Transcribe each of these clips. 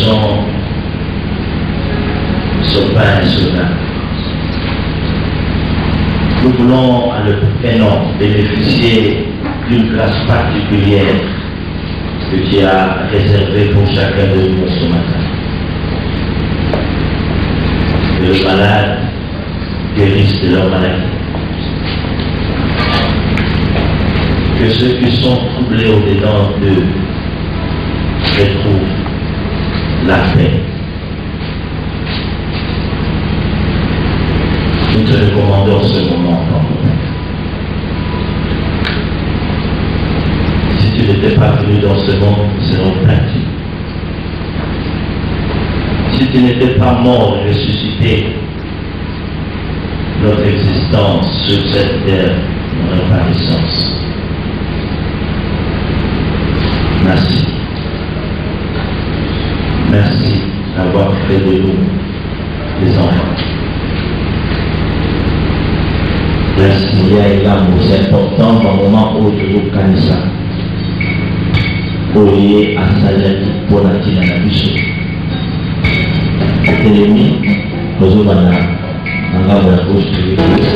gens sur pain et sur vin. Nous voulons, à le prénom, bénéficier d'une grâce particulière que Dieu a réservée pour chacun de nous ce matin. Que les malades guérissent de leur maladie. Que ceux qui sont troublés au-dedans d'eux retrouvent la paix. Nous te recommandons ce moment. Si tu n'étais pas venu dans ce monde, c'est notre pratique. Si tu n'étais pas mort et ressuscité, notre existence sur cette terre n'aurait pas de sens. Merci. Merci d'avoir fait de nous des enfants. Merci. C'est important dans le moment où tu nous connais ça. Pour y à Salem pour la tina la biche. L'ennemi, nous avons la bouche de l'église.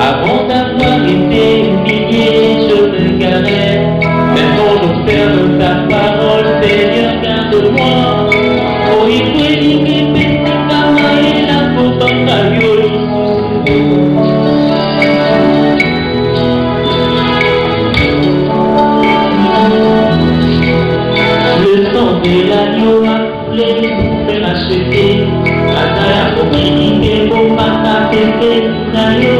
Avant d'avoir été humilié, je me garais. Maintenant j'observe ta parole, Seigneur, garde-moi. Oh, il faut éliminer tes camarades et la faute en ta le sang de l'agneau a coulé pour me racheter. Ataya communité pour pas t'appeler Nayo.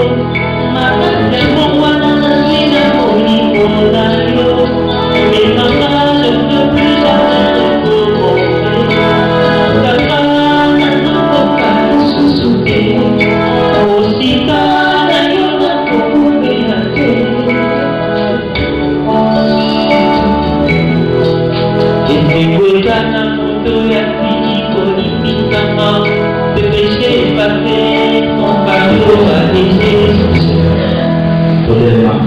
Matante mon wana nasina moni Nayo. Mais maman, je ne peux plus jamais recommencer. Tata, n'en pas sous-souter. Aussi tard, Nayo n'a pas coupé la tête. Ekwekana moto ya finiko limitama. Le péché est passé, son fardeau allégé. Prenez les mains.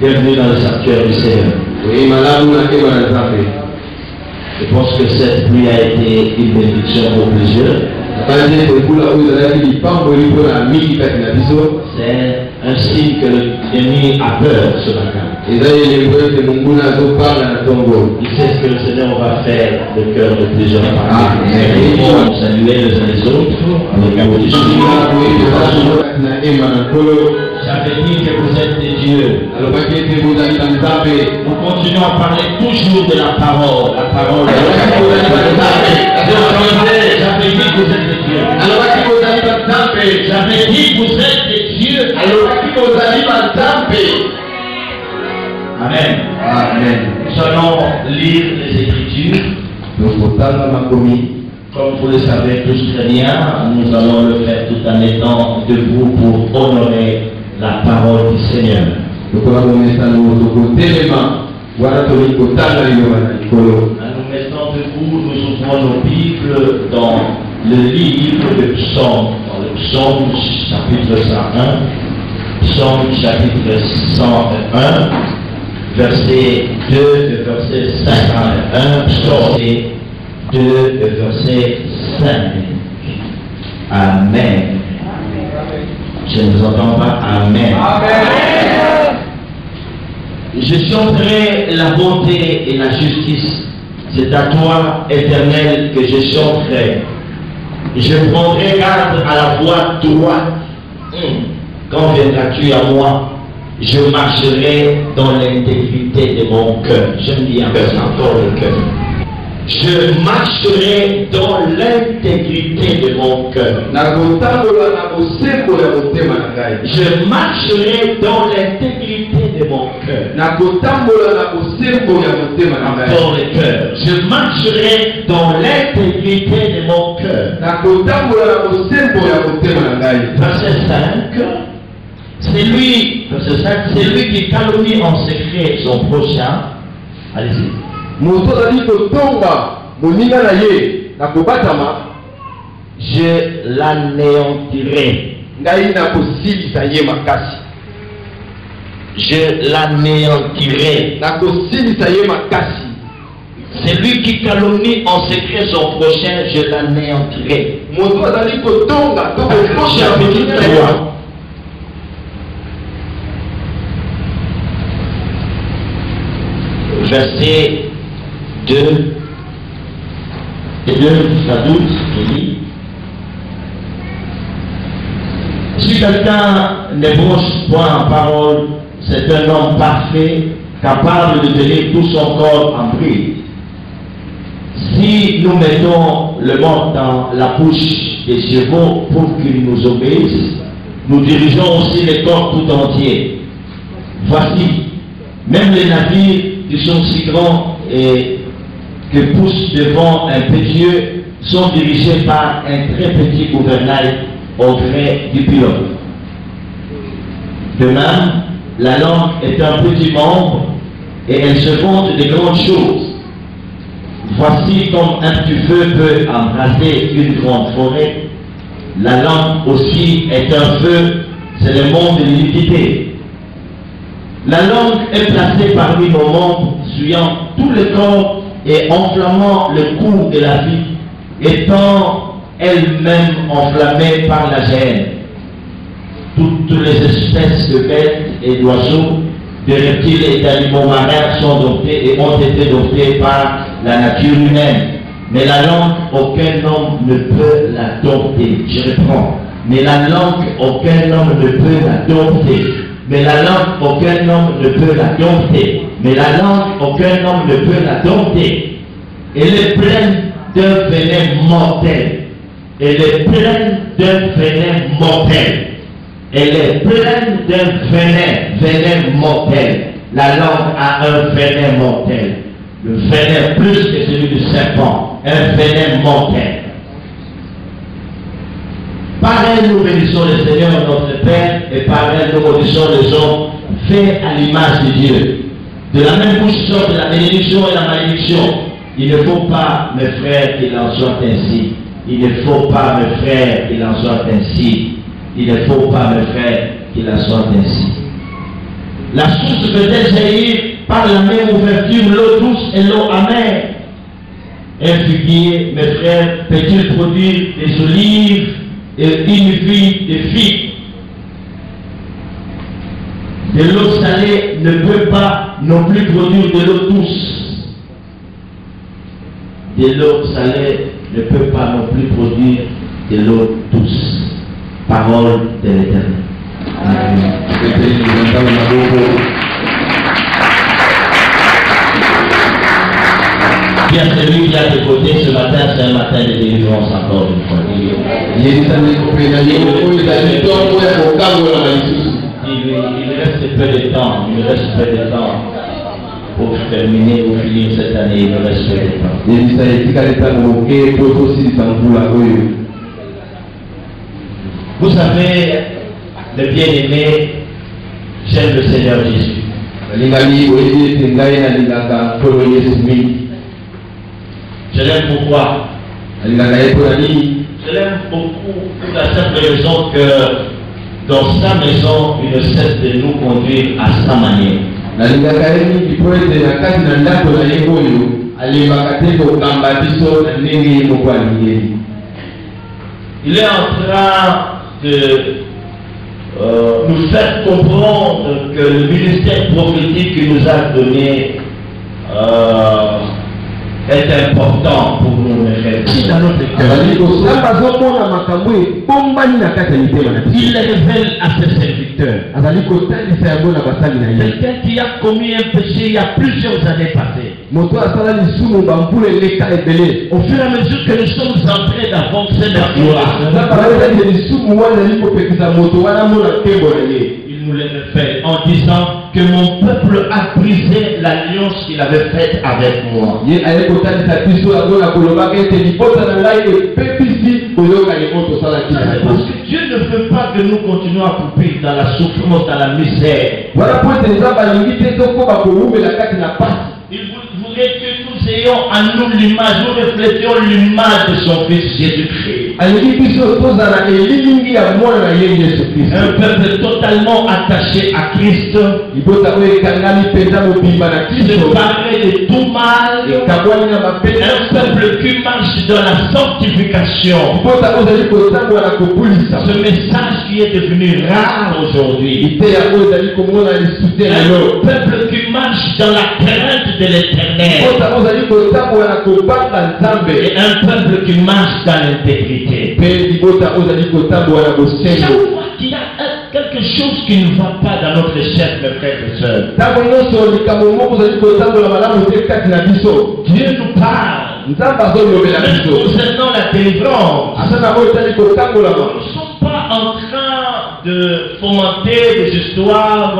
Bienvenue dans le sanctuaire du Seigneur. Je pense que cette pluie a été une bénédiction pour plusieurs. C'est un signe que l'ennemi a peur ce matin. Il sait ce que le Seigneur va faire le cœur de plusieurs parmi nous. Nous saluer les uns les autres avec un petit sourire. J'avais dit que vous êtes des dieux. Nous continuons à parler toujours de la parole. La parole. J'avais dit que vous êtes des dieux. J'avais dit que vous êtes des dieux. Amen. Amen. Nous allons lire les Écritures. Comme vous le savez tous très bien, nous allons le faire tout en étant debout pour honorer la parole du Seigneur. En nous mettant debout, nous ouvrons nos Bibles dans le livre de Psaume, dans le Psaume chapitre 101, Psaume chapitre 101, verset 2 de verset 51, Psaume 2 de verset 5. Amen. Je ne vous entends pas. Amen. Amen. Je chanterai la bonté et la justice. C'est à toi, Éternel, que je chanterai. Je prendrai garde à la voie droite. Quand viendras-tu à moi? Je marcherai dans l'intégrité de mon cœur. J'aime bien encore le cœur. Je marcherai dans l'intégrité de mon cœur. Je marcherai dans l'intégrité de mon cœur. Dans le cœur. Je marcherai dans l'intégrité de mon cœur. Verset 5. C'est lui qui calomnie en secret son prochain. Allez-y. Je l'anéantirai. Je l'anéantirai. C'est lui qui calomnie en secret son prochain, je l'anéantirai. Chapitre 3. Verset 2 et 2 jusqu'à 12, il dit: si quelqu'un ne bronche point en parole, c'est un homme parfait, capable de tenir tout son corps en prise. Si nous mettons le monde dans la bouche des chevaux pour qu'ils nous obéissent, nous dirigeons aussi le corps tout entier. Voici, même les navires qui sont si grands et que poussent devant un pétieux sont dirigés par un très petit gouvernail au gré du pilote. De même, la langue est un petit membre et elle se vante de grandes choses. Voici comme un petit feu peut embraser une grande forêt. La langue aussi est un feu, c'est le monde de l'iniquité. La langue est placée parmi nos membres, suyant tout le corps et enflammant le cours de la vie, étant elle-même enflammée par la gêne. Toutes les espèces de bêtes et d'oiseaux, de reptiles et d'animaux marins sont domptés et ont été domptés par la nature humaine. Mais la langue, aucun homme ne peut la dompter. Je reprends. Mais la langue, aucun homme ne peut la dompter. Mais la langue, aucun homme ne peut la dompter. Mais la langue, aucun homme ne peut la dompter. Elle est pleine d'un venin mortel. Elle est pleine d'un venin mortel. Elle est pleine d'un venin mortel. La langue a un venin mortel. Le venin plus que celui du serpent. Un venin mortel. Par elle, nous bénissons le Seigneur notre Père, et par elle, nous bénissons les hommes faits à l'image de Dieu. De la même bouche sortent la bénédiction et la malédiction. Il ne faut pas, mes frères, qu'il en soit ainsi. Il ne faut pas, mes frères, qu'il en soit ainsi. Il ne faut pas, mes frères, qu'il en soit ainsi. La source peut-elle jaillir par la même ouverture l'eau douce et l'eau amère? Un figuier, mes frères, peut-il produire des olives et une vie des figues? De l'eau salée ne peut pas non plus produire de l'eau douce. De l'eau salée ne peut pas non plus produire de l'eau douce. Parole de l'Éternel. Amen. Bien, celui qui a de côté ce matin, c'est un matin de délivrance encore une fois. Il reste peu de temps, il me reste peu de temps pour terminer, pour finir cette année, il me reste peu de temps. Vous savez, le bien-aimé, j'aime le Seigneur Jésus. Je l'aime pourquoi? Je l'aime beaucoup pour la simple raison que dans sa maison, il ne cesse de nous conduire à sa manière. Il est en train de nous faire comprendre que le ministère prophétique qu'il nous a donné est important pour nous, mes frères. Si dans notre cœur, il révèle à ses serviteurs. Quelqu'un qui a commis un péché il y a plusieurs années passées. Au fur et à mesure que nous sommes entrés d'avancer dans la gloire, il nous l'a fait en disant que mon peuple a brisé l'alliance qu'il avait faite avec moi. Parce que Dieu ne veut pas que nous continuions à couper dans la souffrance, dans la misère. Il voulait que nous ayons en nous l'image, nous reflétions l'image de son Fils Jésus-Christ. Un peuple totalement attaché à Christ, séparé de tout mal, un peuple qui marche dans la sanctification. Ce message qui est devenu rare aujourd'hui. Un peuple qui marche dans la crainte de l'Éternel. Et un peuple qui marche dans l'intégrité. Chaque fois qu'il y a quelque chose qui ne va pas dans notre chef, mes frères et sœurs, Dieu nous parle. Même concernant la délivrance, nous ne sommes pas en train de fomenter des histoires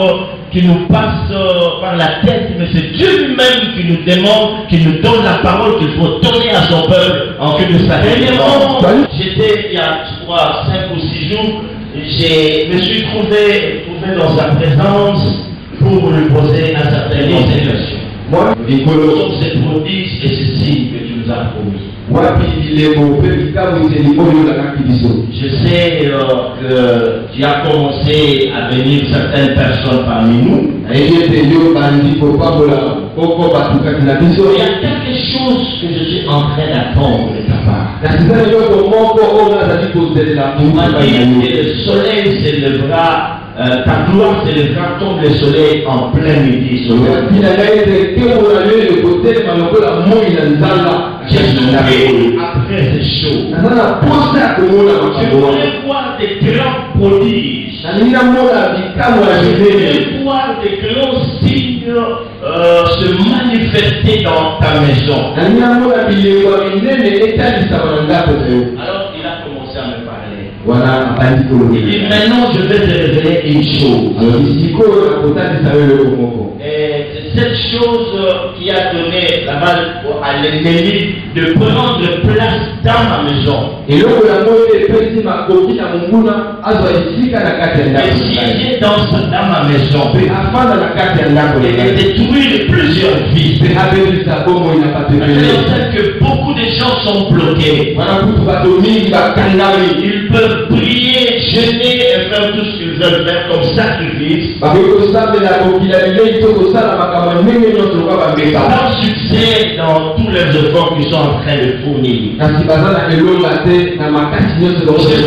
qui nous passent par la tête, mais c'est Dieu lui-même qui nous demande, qui nous donne la parole qu'il faut donner à son peuple en que de sa délivrance. J'étais il y a 5 ou 6 jours, je me suis trouvé dans sa présence pour lui poser un certain nombre de questions. Comme ces prodiges et ces signes que tu nous as promis. Je sais que tu as commencé à venir certaines personnes parmi nous. Il y a quelque chose que je suis en train d'attendre de ta part. Tu m'as dit que le soleil s'élèvera. Ta gloire s'élèvera comme le soleil en plein midi. Après ces choses, je voudrais voir des grands prodiges. Je voudrais voir des grands signes se manifester dans ta maison. Alors il a commencé à me parler. Il dit maintenant je vais te révéler une chose. Et c'est cette chose qui a donné la balle à l'ennemi de prendre place dans ma maison. Et siéger dans ma maison. Et détruire plusieurs vies. C'est que beaucoup de gens sont bloqués. Ils peuvent prier, jeûner et faire tout ce qu'ils veulent faire comme sacrifice. Sans succès dans tous les efforts qu'ils sont en train de fournir. Je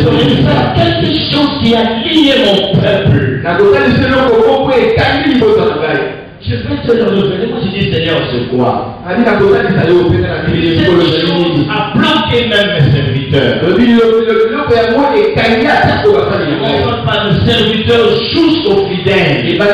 voulais faire quelque chose qui a lié mon peuple. Je vais te le révéler. Moi je dis Seigneur, c'est quoi? Cette chose a bloqué même mes serviteurs. On parle pas de serviteurs juste aux fidèles. Voilà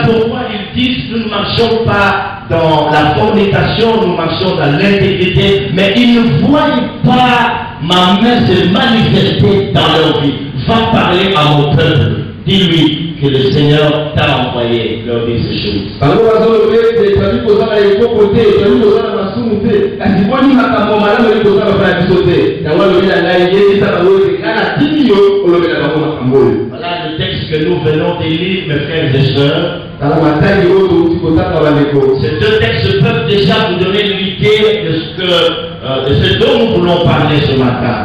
pourquoi ils disent nous ne marchons pas dans la fornication, nous marchons dans l'intégrité, mais ils ne voient pas ma main se manifester dans leur vie. Va parler à mon peuple. Dis-lui que le Seigneur t'a envoyé leur dire ces choses. Voilà le texte que nous venons de lire, mes frères et sœurs. Ces deux textes peuvent déjà vous donner l'idée de ce dont nous voulons parler ce matin.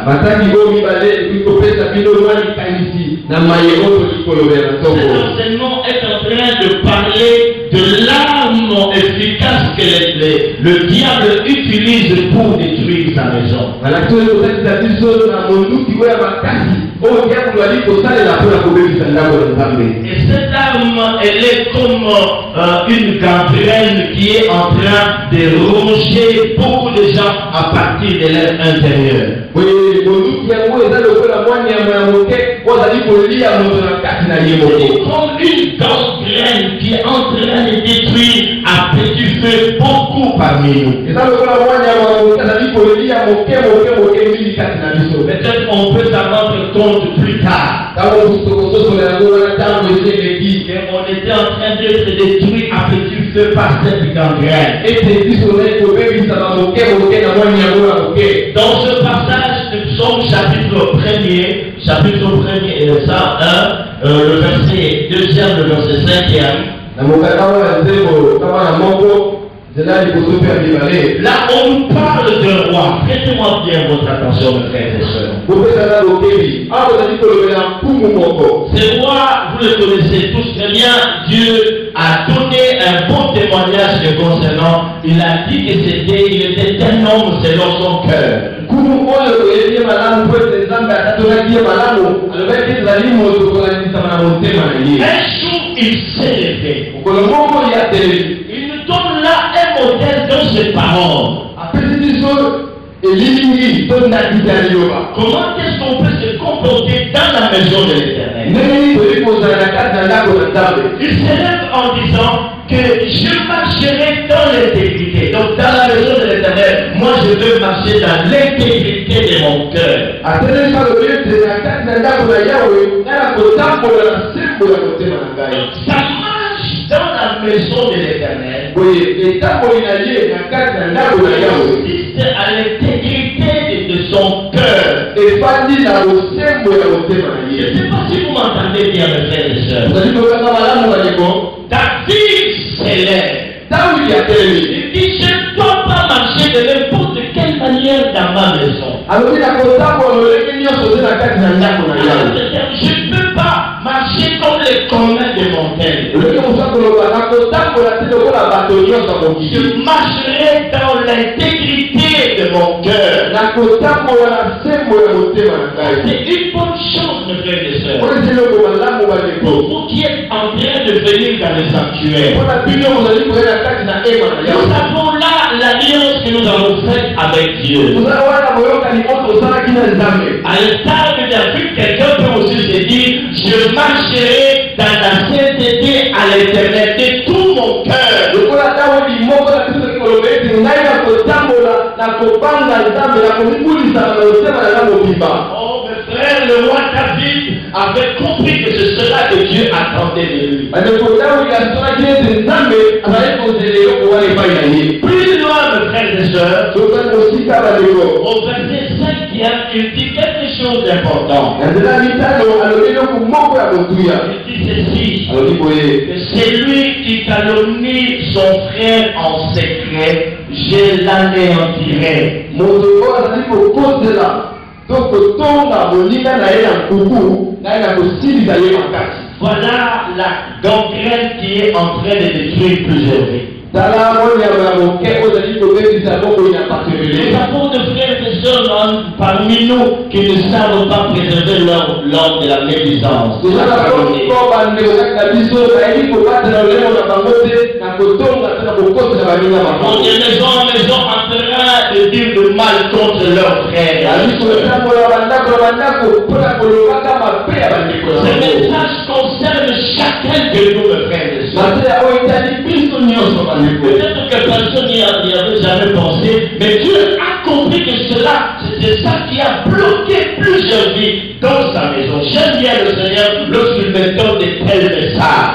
Cet enseignement est en train de parler de l'arme efficace que le diable utilise pour détruire sa maison. Et cette arme femme, elle est comme une gangrène qui est en train de ronger beaucoup de gens à partir de leur intérieur. Oui, comme une gangrène qui est en train de détruire à petit feu beaucoup parmi nous. Peut-être qu'on peut s'en rendre compte plus tard. On était en train d'être détruit à petit feu par cette gangrène. Dans ce passage de Psaume chapitre 1er, et le Psaume 1, le verset 2e, le verset 5e. Là, on nous parle d'un roi. Prêtez-moi bien votre attention, mes frères et sœurs. Ce roi, vous le connaissez tous très bien. Dieu a donné un bon témoignage le concernant. Il a dit que il était un homme selon son cœur. Un jour, il s'est levé. Il nous donne là un modèle dans ses paroles. Comment est-ce qu'on peut se comporter dans la maison de l'Éternel? Il s'élève en disant que je marcherai dans l'intégrité. Donc dans la maison de l'Éternel, moi je veux marcher dans l'intégrité de mon cœur. Ça marche dans la maison de l'Éternel. Consiste à l'intégrité de son cœur. Je ne sais pas si vous m'entendez bien, mes frères et sœurs. David s'élève. Il dit, je ne dois pas marcher de n'importe quelle manière dans ma maison. Je ne peux pas marcher comme les communs de montagne. Je marcherai dans l'intégrité de mon cœur. C'est une bonne chose, mes frères et sœurs. Pour vous qui êtes en train de venir dans le sanctuaire, nous avons là l'alliance que nous avons faite avec Dieu. À l'instar de David, quelqu'un peut aussi se dire, je marcherai dans la sainteté à l'Éternel de tout mon cœur. Oh mes frères, le roi David avait compris que c'est cela que Dieu attendait de lui. Plus loin, mes frères et sœurs, au verset 5e, il dit quelque chose d'important. Il dit ceci, que c'est lui qui calomnie son frère en secret, je l'anéantirai. Voilà la gangrène qui est en train de détruire plusieurs vies. Nous avons de frères et sœurs parmi nous qui ne savent pas préserver lors de la médisance. On est maison en maison en train de dire le mal contre leurs frères. Ce message concerne chacun de nous, mes frères et sœurs. Peut-être que personne n'y avait jamais pensé, mais Dieu a compris que cela, c'était ça qui a bloqué plusieurs vies dans sa maison. J'aime bien le Seigneur lorsqu'il me donne de tels messages.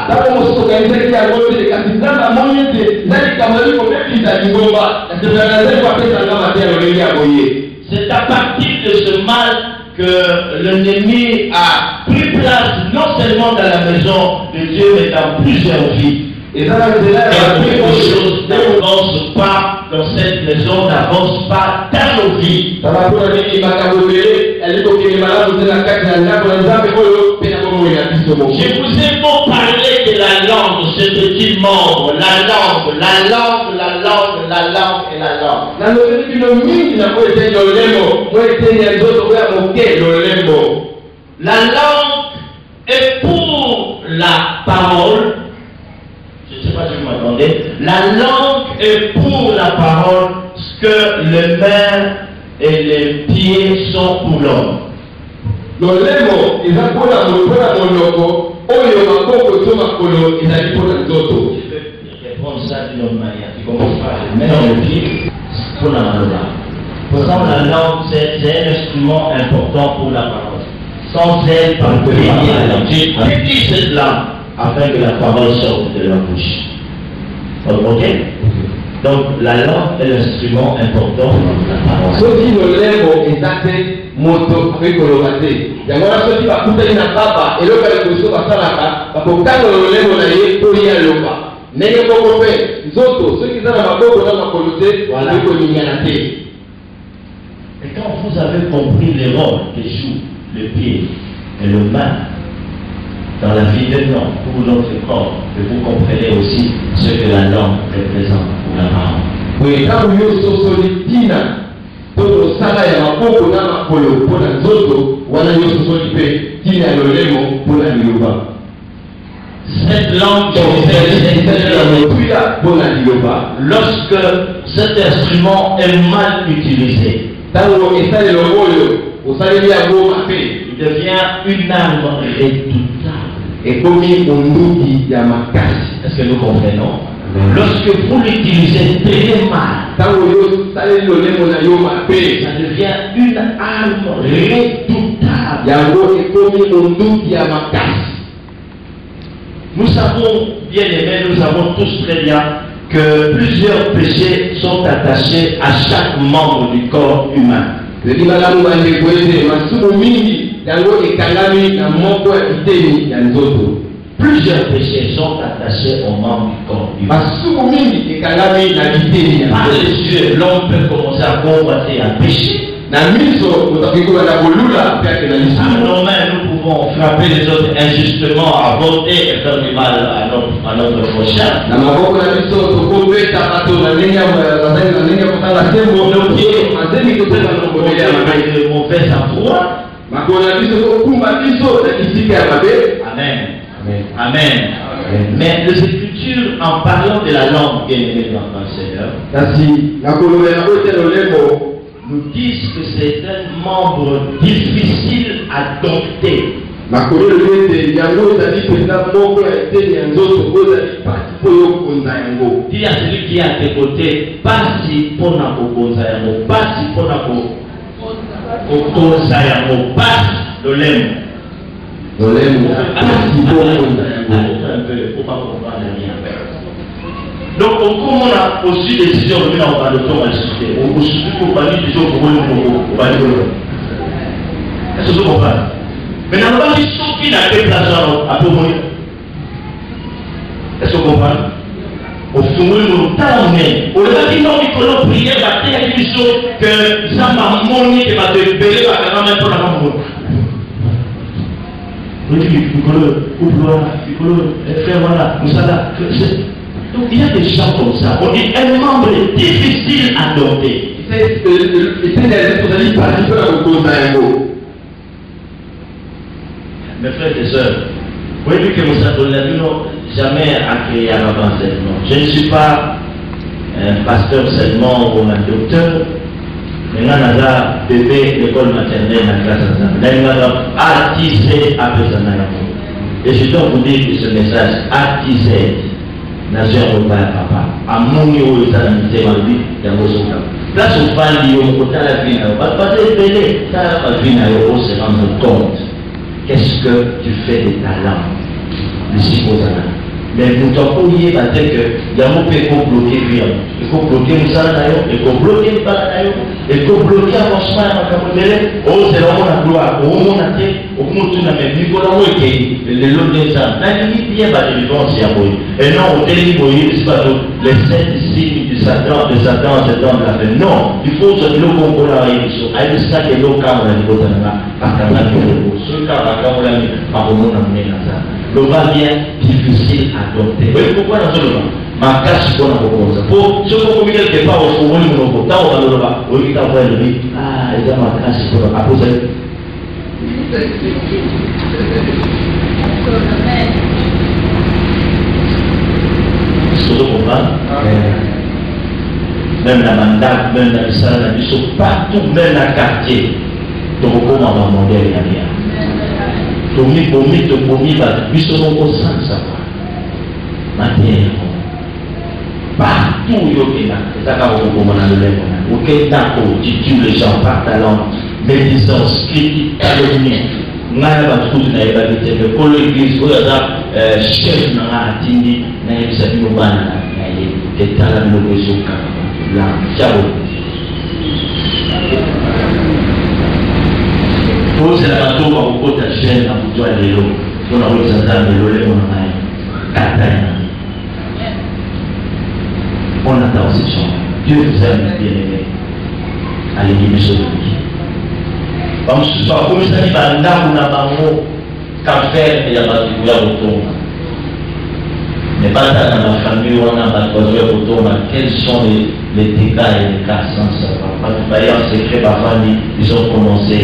C'est à partir de ce mal que l'ennemi a pris place non seulement dans la maison de Dieu, mais dans plusieurs vies. Et quelque chose n'avance pas dans cette maison, n'avance pas dans nos vies. Je vous ai beau parler de la langue, ce petit membre, la langue et la langue. La langue est pour la parole La langue est pour la parole ce que les mains et les pieds sont pour l'homme. Lolemo eza mpona monoko oyo maboko to makolo ezali mpona nzoto. Répondre ça d'une autre manière. Tu commences par les mains et les pieds pour la maloba. Pourtant, la langue, c'est un instrument important pour la parole. Sans elle, on ne peut pas dire la langue. J'ai dit cette langue afin que la parole sorte de la bouche. Ok? Donc, la langue est l'instrument important pour la parole. Soki lolemo eza te moto akokoloba te. Yango wana soki bakutani na papa eloko ya liboso basalaka bakokanga lolemo na ye to ye aloba. Ndenge moko mpe nzoto soki eza na maboko na makolo te ekoningana te. Et quand vous avez compris les rôles que joue le pied et le main dans la vie d'un homme ou notre corps, que vous comprenez aussi ce que la langue représente pour la parole. Oui, quand vous sosoli tina, toto sala ya maboko na makolo mpona nzoto, wana yo sosoli pe tina lolemo mpona liloba. Cette langue lorsque cet instrument est mal utilisé, il devient une arme redoutable. Est-ce que nous comprenons? Lorsque vous l'utilisez très mal, ça devient une arme redoutable. Nous savons, bien aimés, nous savons tous très bien que plusieurs péchés sont attachés à chaque membre du corps humain. Plusieurs péchés sont attachés aux membres du corps humain. Par les yeux, l'homme peut commencer à convoiter, à pécher. À nos mains, nous pouvons frapper les autres injustement, à voter et faire du mal à notre prochain. Nos pieds peuvent de mauvais endroits. Amen. Amen. Mais les Écritures, en parlant de la langue, bien aimée dans le Seigneur, nous disent que c'est un membre difficile à dompter. Dis à celui qui est à tes côtés, pas si pour la Kokonzayango, pas si pour la Kokonzayango, pas le lème. Un peu, faut pas comprendre rien. Donc, comme on a aussi décision de venir en bas de temps à discuter, on se dit qu'on va dire disons qu'on va dire est-ce que vous comprenez? Mais dans le bas, ils sont qui n'a pas place à pour mourir. Est-ce que vous comprenez? Au fond, nous temps mais au delà du nom du colon prière, il y a quelque chose que ça m'a moni qui va te payer par la même pour la mort. Oui, frère, voilà, nous sommes là. Donc il y a des gens comme ça. On dit un membre difficile à adopter. Mes frères et sœurs, vous voyez que Moussa Toladino jamais accueilli à l'enseignement. Je ne suis pas un pasteur seulement ou un docteur. Maintenant, on a bébé l'école maternelle dans la classe. Attisé après ça. Et je dois vous dire que ce message, attisé, nation européenne, papa, à mon niveau, ça a mis ma vie dans vos soins. Là, je parle de côté la vie, pas de bébé, ça la vie, on se rendre compte. Qu'est-ce que tu fais de ta langue? Le supposant. Mais vous t'employez à dire que il y a un peu de bloquer rien. Il faut bloquer le salaire, il faut bloquer le salaire, il faut bloquer avancement à la caméra. Oh, c'est vraiment la gloire. Oh, mon athée, au monde tout n'a même Nicolas Moïse, les lots de ça. N'a ni bien pas de vivance à Moïse. Et non, au délit Moïse, c'est pas les 7 signes de Satan, de Satan, de la fin. Non, il faut se le concours à l'émission. À l'émission, il y a l'eau camera de Botana, à Canada, ce cas, à Canada, par le monde amené à ça. Le va bien difficile à adopter. Vous voyez pourquoi dans ce moment? Ma cache pour la proposition. Pour ce qu'on communique quelque part au fond, on est au temps, on va le voir. On dit à voir le dit, ah, il y a ma cache pour la proposition. Est-ce que vous comprenez? Même la mandat, même la salle, partout, même la quartier. Donc, comment on va demander les amis? Tomi, bisous, au sein de savoir. Maintenant, partout, il y a ça va vous commander le auquel d'accord, tu tues les gens par talent, médisance, critique, calomnie. On a tout dans les vérités, mais pour l'église, pour la chef dans la tindi, n'a pas de banane, n'a pas de l'occasion, là, ciao. Pour c'est la bateau, on peut t'acheter un bouton à l'élo, on a aussi un vélo, on a on attend cette chose. Dieu vous aime bien aimé. Allez, dis-moi ce que comme ce soit, comme ça, il va y avoir un café et il y a un autour. Mais pas dans la famille, on a un autour. Quels sont les dégâts et les cas sans savoir? Parce que en secret, parfois, ils ont commencé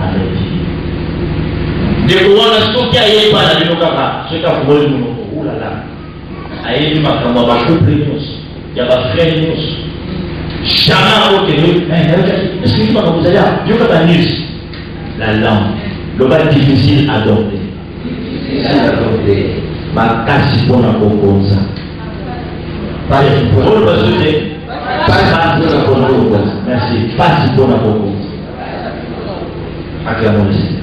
à le dire. Des fois, on a stocké à y pas la binokaka. Ce qui a volé le nom. Ouh là là. Aïe, il m'a comme on va couper nous. Il y a pas frère nous. Jamais à côté de nous. Est-ce que vous avez dit, Dieu va t'annoncer la langue, le bas difficile à adopter. Difficile à adopter. Ma casse pour la cocosa. Pas pour la cocosa. Merci. Pas pour la cocosa. Acclamons ici.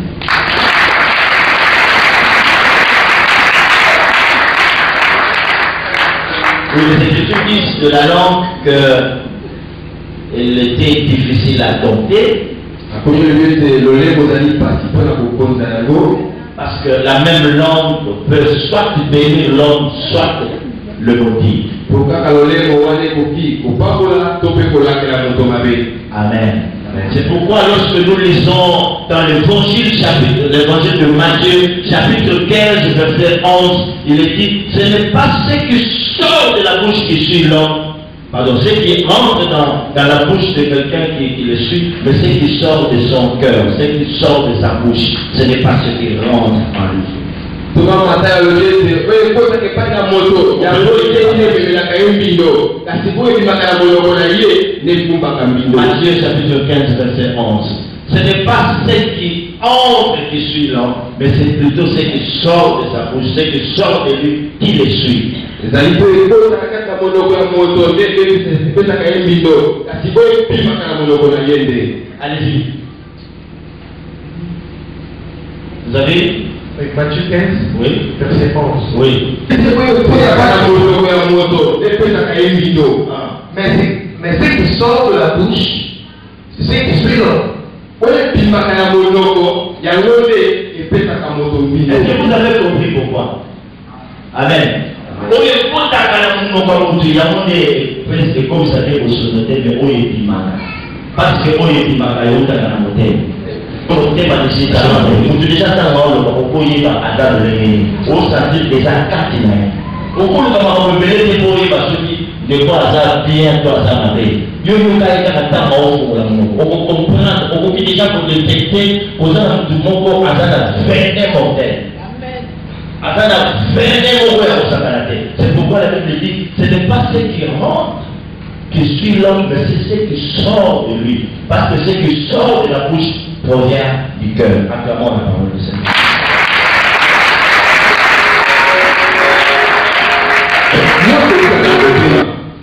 Les Écritures disent de la langue qu'elle était difficile à adopter. Parce que la même langue peut soit bénir l'homme, soit le maudire. Amen. C'est pourquoi lorsque nous lisons dans l'évangile de Matthieu, chapitre 15, verset 11, il est dit, ce n'est pas ce qui sort de la bouche qui suit l'homme, pardon, ce qui entre dans la bouche de quelqu'un qui le suit, mais ce qui sort de son cœur, ce qui sort de sa bouche, ce n'est pas ce qui rentre en lui. Matthieu chapitre 15 verset 11. Ce n'est pas ce qui entre qui suit l'homme, mais c'est plutôt ce qui sort de sa bouche, ce qui sort de lui qui le suit. Allez-y. Vous avez Matthieu 15, oui. Verset 11. Oui. Mais ce qui sort de la bouche, c'est ce qui suit l'homme. Est-ce que vous avez compris pourquoi? Amen. Presque comme ça fait au sonnoté, mais on est pimaka. Parce que on est pimaka, on est dans le thème. On est pas ici, vous déjà dans le on sentit déjà 4 nains. Au cours de la rebelle, pour y passer, de quoi ça bien, toi ça m'a fait. Yo yo ka ita kata maofu la Mungu. On comprend, on déjà pour détecter aux gens du monde azana veine mortel. Azana veine mortel au sakanate. C'est pourquoi la Bible dit, ce n'est pas ce qui rentre qui suit l'homme, mais c'est ce qui sort de lui. Parce que ce qui sort de la bouche provient du cœur. Acclamons la parole du Seigneur.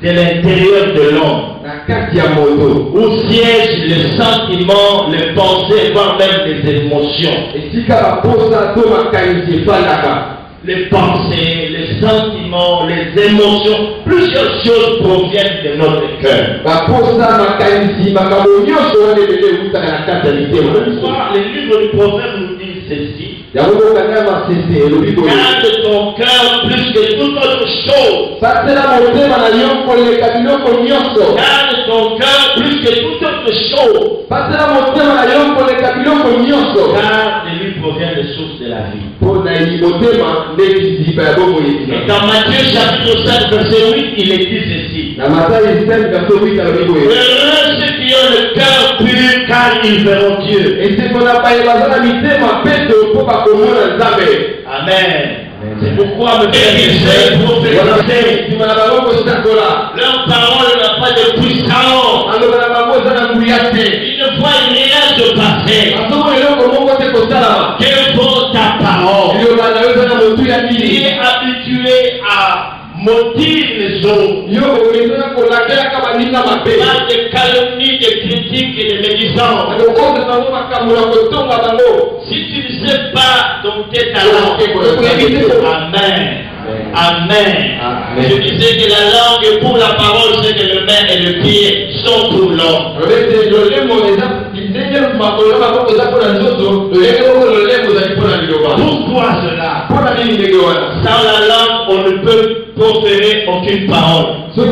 De l'intérieur de l'homme, où siègent les sentiments, les pensées, voire même les émotions. Les pensées, les sentiments, les émotions, plusieurs choses proviennent de notre cœur. Les livres du proverbe nous disent ceci. Garde ton cœur plus que toute autre chose. Garde ton cœur plus que toute autre chose. Car de lui provient les sources de la vie. Et dans Matthieu chapitre 5 verset 8, il est dit ceci. Heureux ceux qui ont le cœur pur, car ils verront Dieu. Amen. C'est pourquoi me faire prophétiser. Leur parole n'a pas de puissance. Ils ne voient rien se passer. Quelle vaut ta parole? Il est habitué à maudire les autres. Pas de calomnie, de critiques et de médisances. Si tu ne sais pas dompter ta langue, amen. Amen. Je disais que la langue est pour la parole, c'est que le main et le pied sont pour l'homme. Pourquoi cela? Sans la langue, on ne peut proférer aucune parole. Sans la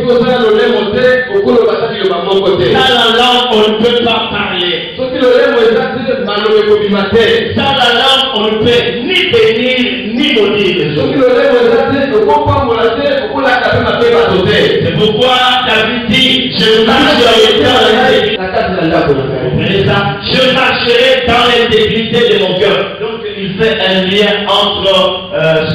langue, on ne peut pas parler. Sans la langue, on ne peut ni bénir ni maudire les autres. C'est pourquoi David dit, je marcherai dans l'intégrité de mon cœur. Donc il fait un lien entre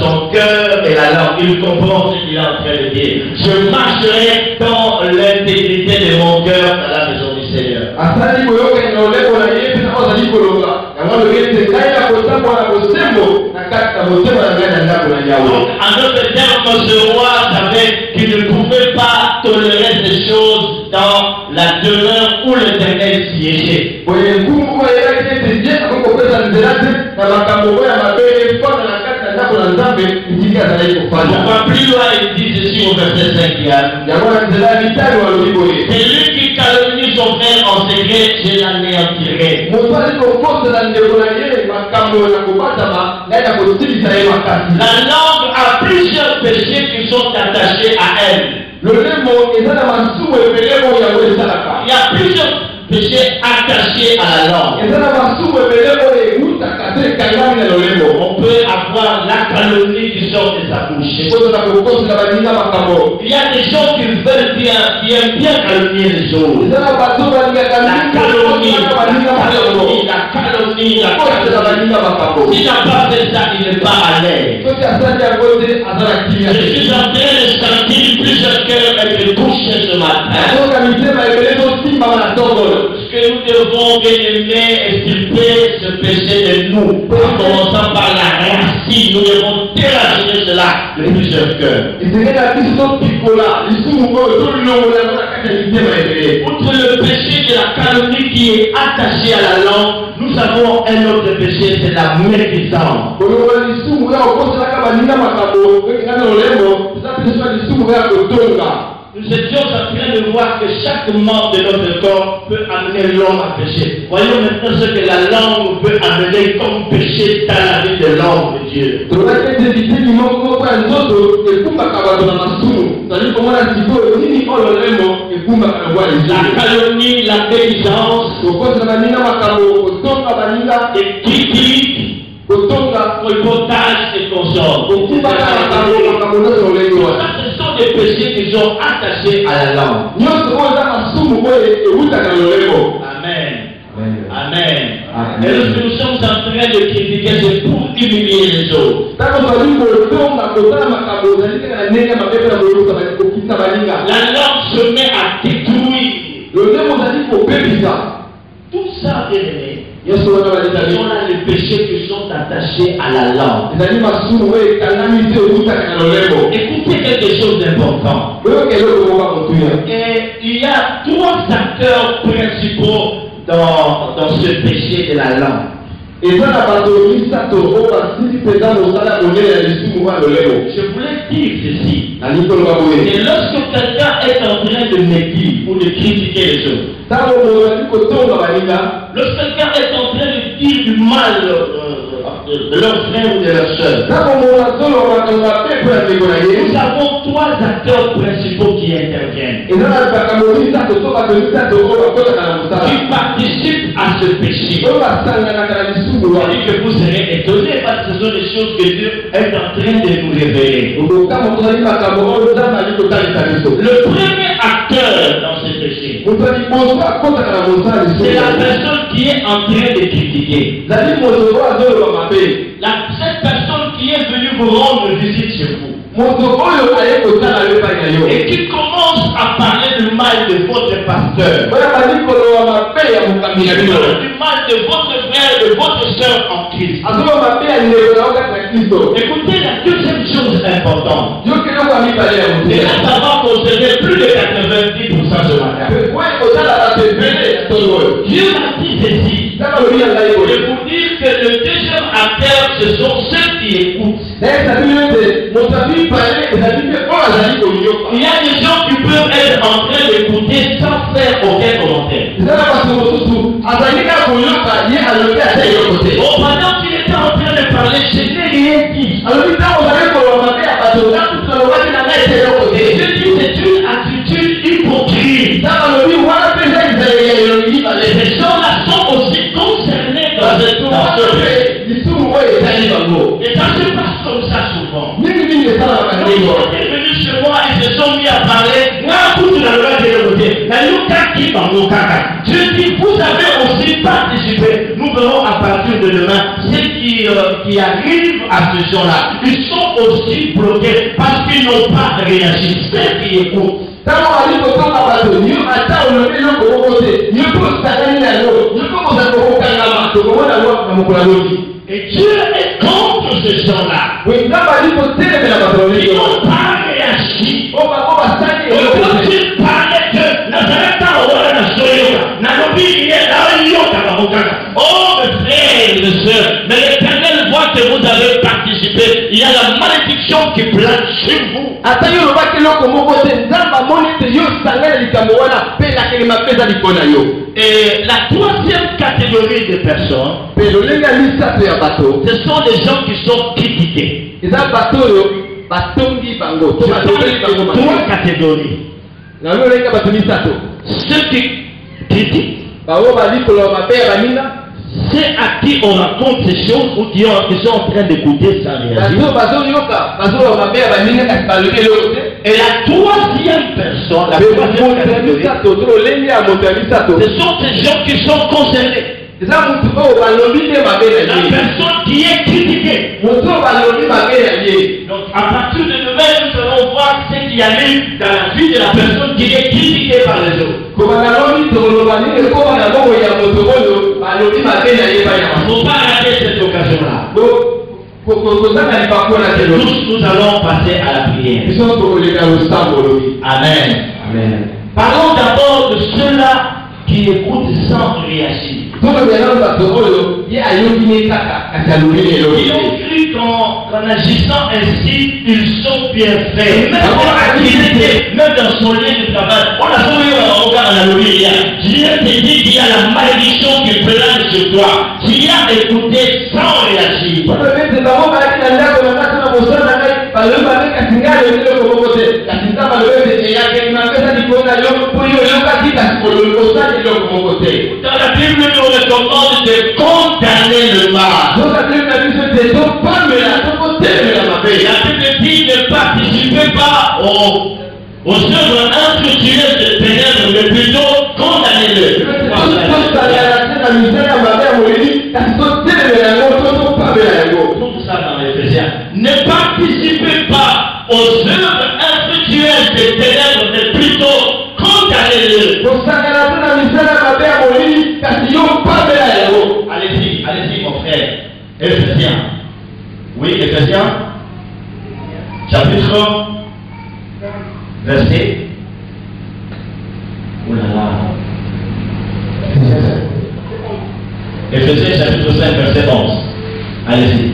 son cœur et la langue. Il comprend ce qu'il est en train de dire. Je marcherai dans l'intégrité de mon cœur dans la maison du Seigneur. Donc, en d'autres termes, ce roi savait qu'il ne pouvait pas tolérer ces choses dans la demeure où l'Éternel siégeait. Pourquoi plus loin il dit ceci au verset 5? C'est lui qui calomnie son frère en secret, je l'anéantirai. La langue a plusieurs péchés qui sont attachés à elle. Il y a plusieurs péchés attachés à la langue. On peut avoir la calomnie qui sort de sa bouche. Il y a des gens qui veulent bien, qui aiment bien calomnier les autres. La calomnie. S'il n'a pas fait ça, il n'est pas à l'aise. Je suis en train de sentir plusieurs cœurs être touchés ce matin. Ce que nous devons bien aimer extirper ce péché de nous. En commençant par la racine, nous devons déraciner cela de plusieurs cœurs. Outre le péché de la calomnie qui est attaché à la langue, nous avons un autre péché, c'est la médisance. Nous étions en train de voir que chaque membre de notre corps peut amener l'homme à pécher. Voyons maintenant ce que la langue peut amener comme péché dans la vie de l'homme de Dieu. La calomnie, la médisance, et critique, colportage et consorts. Ce sont des péchés qui sont attachés à la langue. Amen. Amen. Et lorsque nous sommes en train de critiquer, c'est pour humilier les autres. La langue se met à détruire. Tout ça, bien aimé, ce sont là les péchés qui sont attachés à la langue. Écoutez quelque chose d'important. Et il y a trois acteurs principaux dans ce péché de la langue. Je voulais dire ceci. Et lorsque quelqu'un est en train de médire ou de critiquer les autres, lorsque quelqu'un est en train de dire du mal de leur frère ou de leur soeur, nous avons trois acteurs principaux qui interviennent, qui participent à ce péché. C'est-à-dire que vous serez étonnés parce que ce sont des choses que Dieu est en train de nous révéler. Le premier acteur dans ce péché, c'est la personne qui est en train de critiquer. Cette personne qui est venue vous rendre visite chez vous moto oyo aye kotala yo pa na yo et qui commence à parler du mal de votre pasteur, bana bali kolowa mabe ya mokambi na bino du mal de votre frère, de votre soeur en Christ. azoba mabe ya ndeko na okati na Kristo Écoutez la deuxième chose importante. yo keloko ya mibale ya Et là, motema ça va concerner plus de 90% ce matin. oyo kotala bato ebele ya tolo oyo Dieu m'a dit ceci. kaka lobi ya ngai Je oyo vous dis que le deuxième acteur, ce sont ceux qui écoutent. naye sabino ete moto abi pale ezali mpe oyo azali koyoka Il y a des gens qui peuvent être en train d'écouter sans faire aucun commentaire. eza na bato mosusu azali kaka koyoka ye alobi ata eloko te Oh, pendant qu'il était en train de parler, je n'ai rien dit. alobi ntango ozali koloba mabe ya bato nakutu nalobaki na ngai ete eloko te Je dis c'est une attitude hypocrite. ntango alobi wana mpe eza ezali ya elongi mibale Les gens-là sont aussi concernés dans ce lisumu oyo etali bango Et ça se passe comme ça souvent. mingimingi esalaka Ils ndenge sont venus chez moi et se sont mis à parler. Je dis, vous avez aussi participé. Nous verrons à partir de demain ceux qui arrivent à ce jour-là. Ils sont aussi bloqués parce qu'ils n'ont pas réagi. Ceux qui écoutent. ntango ali kotonga bato yo ata olobi eloko moko te yo mpe osakani na yango yo mpe kozala kokokangama tokomona yango na mokolo lobi Et Dieu est contre ces gens-là. ntango ali kotelemela bato Ils lobi n'ont pas réagi. oyo basali Et quand il parlait que Nazareth a ouvert la soyoka, Nanobi il est là, il y a oh mes frères et mes soeurs, mais l'Éternel voit que vous avez participé. Il y a la malédiction qui plane sur vous. ata yo olobaki eloko moko te nzambe amoni ete yo osangana likambo wana mpe nakelema mpe eza likolo na yo Et la troisième catégorie de personnes, mpe lolenge ya misato ya bato ce sont des gens qui sont critiqués. eza bato oyo batongi bango to batongeli bango Trois catégories. na lolenge ya bato misato Ceux qui critiquent, bango bali koloba mabe ya baninga ceux à qui on raconte ces choses ou qui sont en train d'écouter sans réagir. bato bazoyoka bazoloba mabe ya baninga kasi balobi eloko te Et la troisième personne, la moto troisième ya catégorie, misato to lolenge ya moto ya misato ce sont ces gens qui sont concernés. eza motu oyo balobi te mabe na La ye personne qui est critiquée. motu oyo balobi mabe na ye Donc à partir de demain, nous allons voir ce qui arrive dans la vie de la personne qui est critiquée par les autres. kobana lobi tokoloba nini ekoma na bongo ya moto oyo balobi mabe na ye Il ne banyama faut pas rater cette occasion-là. kozanga libakola te lobi Tous nous allons passer à la prière. biso tokoleka losambo lobi Amen. amen Parlons d'abord de ceux-là qui écoutent sans réagir. tolobela bato oyo ye ayoki ne kaka kasi alobi Ils elobi ont cru qu'en agissant ainsi, ils sont bien faits. Même dans son lieu de travail, on a trouvé un regard à la Dieu te dit qu'il y a la malédiction qui plane sur toi. Tu as écouté sans réagir. ete bango balaki na ndako na kati na mosala na ngai balobi babe kasi ngai alobi eloko moko te kasi nzambe alobi ete eyakeli mapesa likolo na yo mpo yo oyokaki kasi osali eloko moko te Dans la Bible, nous recommande de condamner le mal. zoka bible na biso ete topamela tokotelemela mabe La Bible dit ne participez pas aux œuvres infructueuses de ténèbres, mais plutôt condamnez-le. tosalala te na misala ya mabe ya molili kasi totelemela yango to topamela yango Tout ça dans l'Éphésiens. Ne participez pas aux œuvres infructueuses des ténèbres, mais plutôt condamnez-le. kosangana te na misala ya mabe ya molili kasi yo pamela yango Allez-y, allez-y, mon frère. Éphésiens. Oui, Éphésiens. Chapitre. Verset. Oh là là. Éphésiens chapitre 5, verset 11. Allez-y.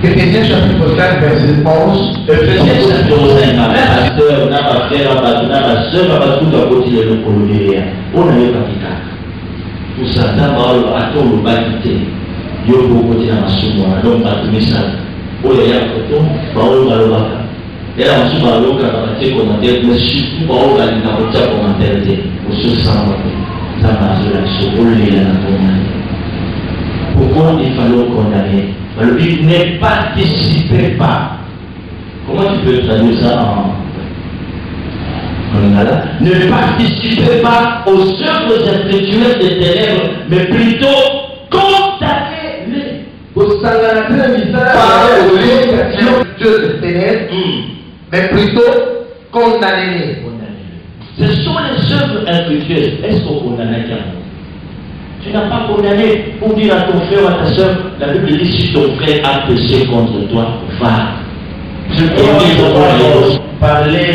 Éphésiens chapitre 5, verset 11. Éphésiens chapitre 5, ma pasteur, ma frère, ma soeur, ma tout à côté de l'Ocolonéa. On a eu capita. Tout ça, d'abord, à ton le bâtité. Yo, beaucoup de la souma, donc, à tout ça. Oh, il y a un coton, parole à l'obaka. Et là, on se parle au commentaire, mais surtout, parole à commentaire, au sous-sang, ça m'a dit la soule, pourquoi il fallait condamner? Alors, il ne participait pas. Comment tu peux traduire ça en lingala? Ne participez pas aux œuvres infructueuses des ténèbres, mais plutôt condamnez-les. Dieu de ténèbres, mais plutôt condamner. Ce sont les œuvres infructueuses. Est-ce qu'on condamne quelqu'un? Tu n'as pas condamné pour dire à ton frère ou à ta soeur, la Bible dit si ton frère a péché contre toi, va. Je peux parler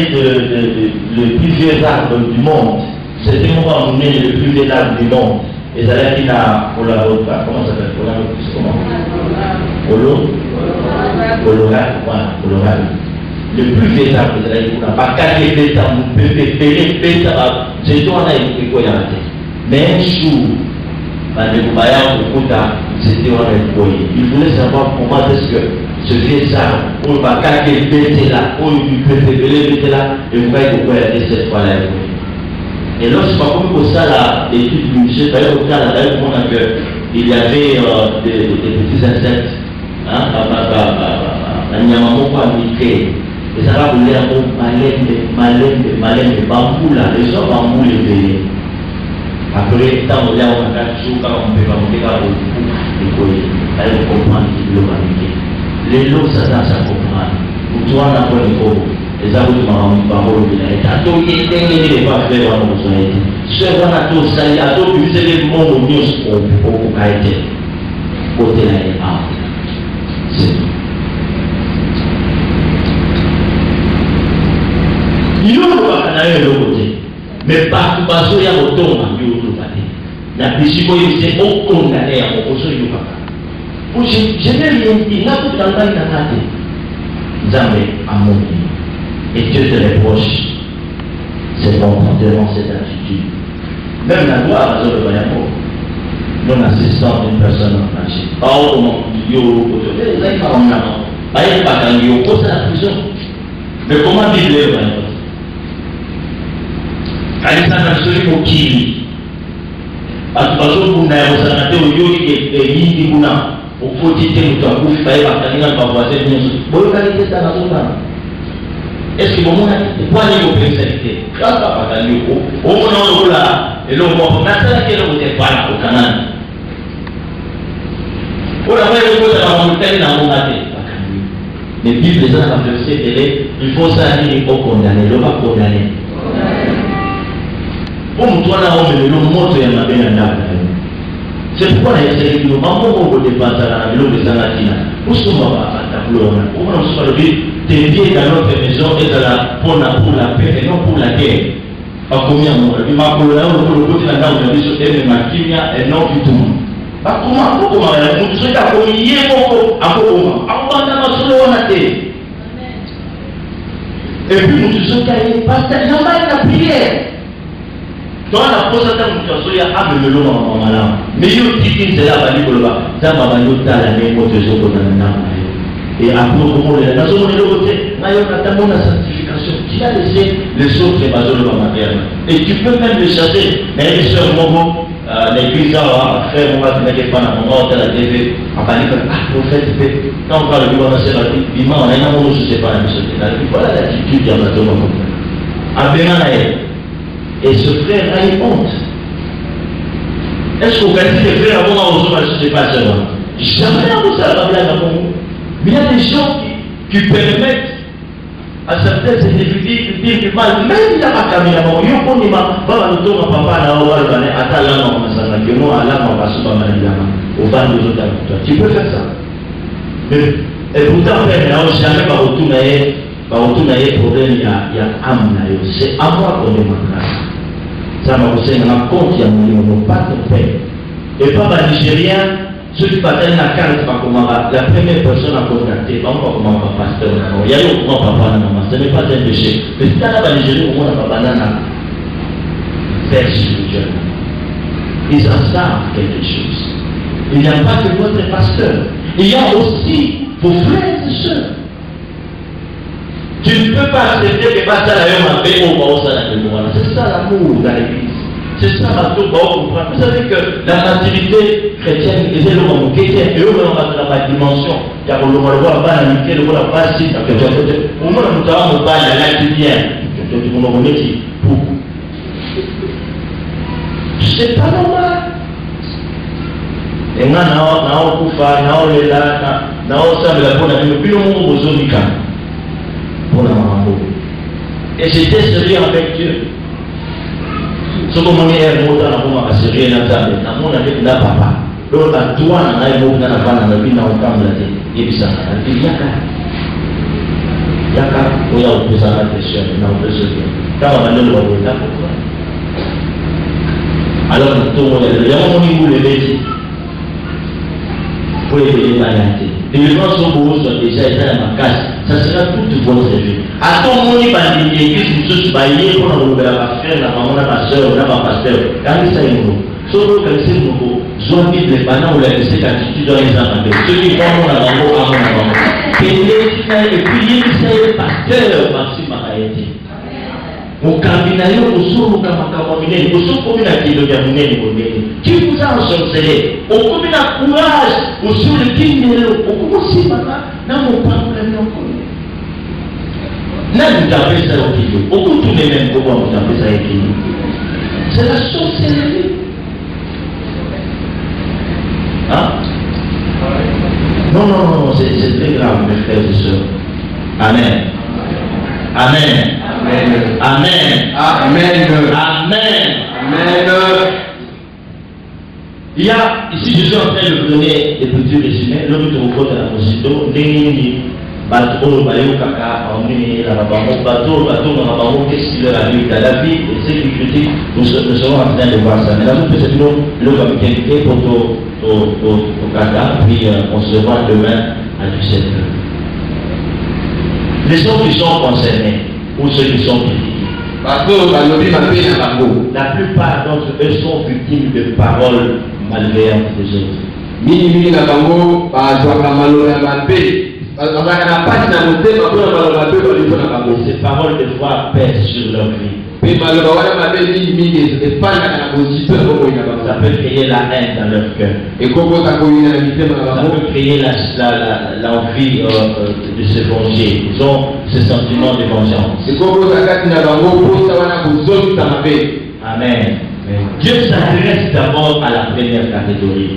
le plus vieux arbre du monde. C'était moi emmené le plus vieux arbre du monde. Et ça a dit là, comment ça s'appelle? Colorado. Le plus vieux arbre, c'est là, il n'a pas calé les arbres, c'est toi là, il faut y arrêter. Mais un jour, c'était il voulait savoir comment est-ce que ce vieux arbre, on va calquer le bêté là, on peut faire le bêté là, et vous voyez pourquoi il a cette fois-là. Et lorsque comme ça, l'étude du musée, au Canada, il y avait des petits insectes, et ça va vous l'air malin, bambou là, les gens bambou les veillent. Après, tant on a 4 jours, quand on peut pas monter par le coup, elle comprend qu'il l'a maniqué. Les lots, ça comprend. Pour toi, on a pas de cours. Les arbres de ma parole, il a été à tout, il n'est pas fait dans nos sociétés. Ce qu'on a tout ça, il y a tout, vous savez, le monde au mieux, on a été. Côté là, c'est tout. Il y a un côté. Mais partout, parce qu'il y a autant de monde. La psychologie, c'est au condamné à mon poste de papa. Je n'ai rien dit, n'a pas dans la tête. Jamais à mon vie. Et Dieu te reproche ces comportements, cette attitude. Même la loi, elle ne va pas. Non assistant d'une personne en marché. Pas au moment où il y a des gens pas c'est la prison. Mais comment vivre le voyant? Alexandre Sori Mokili. Atubazo kuna ya usanate uyoyi yindi kuna ukutite mutakufa eba kanina babaze nyeso. Boyo kalite sana sana. Est-ce que vous m'avez quoi les personnalités? Grâce à la Lioko, au moment où là, et l'on voit maintenant qu'elle n'était pas là au Canada. Pour la première fois, la montagne n'a pas monté. Mais puis les gens ont versé, il faut ça dire qu'il faut condamner, il va condamner. Pour toi là, on met le mot de la bien. C'est pourquoi il y a des gens qui ont dépassé la ville de Zanatina. Où sont nos parents? Où sont nos parents? Tes pieds dans notre maison et pour la paix et non pour la guerre. Pas combien de temps? Il m'a collé le côté de la dame de l'issue et ma kimia et non du tout. Pas comment? Pourquoi? Nous sommes à communier beaucoup à comment? À comment on a été? Et puis nous sommes allés passer la prière. Toi, la pose à ta mouture, à me le nom en malin. Mais il dit qu'il est là, ça va nous dans la même mot de ce qu'on a. Et après, on est dans son côté, on a la sanctification. Qui a laissé les autres les bases de la matière. Et tu peux même les chasser. Mais les sœurs Mogo, l'église a fait, on va te mettre pas dans mon ordre à la TV. On va dire que, prophète, quand on parle du bon ancien, il m'a on a un amour, je ne sais pas la mission. Voilà l'attitude d'un bateau. Et ce frère a une honte. Est-ce qu'on va dire les frères avant on ne sait pas seulement? Jamais on ça va bien dans mon. Mais il y a des gens qui permettent à certains individus de dire du mal, même il n'y a pas de caméra. Il y a un peu de mal. Papa, tu peux faire ça. Et pourtant, jamais pas retourner problème, il y a âme. C'est à moi qu'on est maintenant. Ça m'a conseillé un compte, il y a mon pas de paix. Et pas les Nigériens. Ceux qui partent la carte, la première personne à contacter, pas comment pasteur, il y a eu comment papa, ce n'est pas un péché. Mais si tu as la Nigérie, au moins la banane, père spirituel. Ils en savent quelque chose. Il n'y a pas que votre pasteur. Il y a aussi vos frères et sœurs. Tu ne peux pas accepter que pasteur a eu un bébé au bas. C'est ça l'amour dans l'église. C'est ça la tout comprendre. Vous savez que la maturité chrétienne est le chrétien et on va dans la dimension. Il y a le voir pas la nickel, le voir pas si au moins nous avons pas la lumière. Mon métier. C'est pas normal. Et moi, je suis et j'étais sérieux avec Dieu. Ce que mon père m'a dit, c'est sérieux avec papa. Donc, la toi, on a alors, tout le monde est pour les balancer. Les gens sont déjà dans ma casse. Ça sera toute votre vie. À ton moment, il va dire l'église, nous sommes baillés pour nous faire ma frère, la maman, ma soeur, ma pasteur. Quand ça est nous, sauf que c'est nous, j'en dis les parents ou la laisser l'attitude dans les enfants. Ceux qui vont à maman. Et puis, il est pasteur, Maxime Mahaïti. Au cabinet, au sourd, au cabinet, au sourd, au cabinet, qui vous a ensorcelé, au combien de courage, au sourd, le king, au aussi, dans mon problème, n'a vous tapez ça au kilo, au coup, tous les mêmes pourquoi vous tapez ça au kilo. C'est la sorcellerie. Hein? Non, c'est très grave, mes frères et sœurs. Amen. Amen. Amen. Amen. Amen. Amen. Amen. Il y a, ici je suis en train de vous donner des petits résumés, l'homme de repos de la Mosito, Néni, Bateau, Baléo, Kaka, Emmené, la Bateau, qu'est-ce qu'il leur arrive dans la vie, et ceux qui critiquent, nous serons en train de voir ça. Mais la toute c'est le comité pour au Kaka, puis on se voit demain à 17h. Les gens qui sont concernés, ou ceux qui sont critiqués, la plupart d'entre eux sont victimes de paroles malveillantes des autres. Ces paroles de foi pèsent sur leur vie. Ça peut créer la haine dans leur cœur. Ça peut créer l'envie de se venger. Ils ont ce sentiment de vengeance. Amen. Dieu s'adresse d'abord à la première catégorie.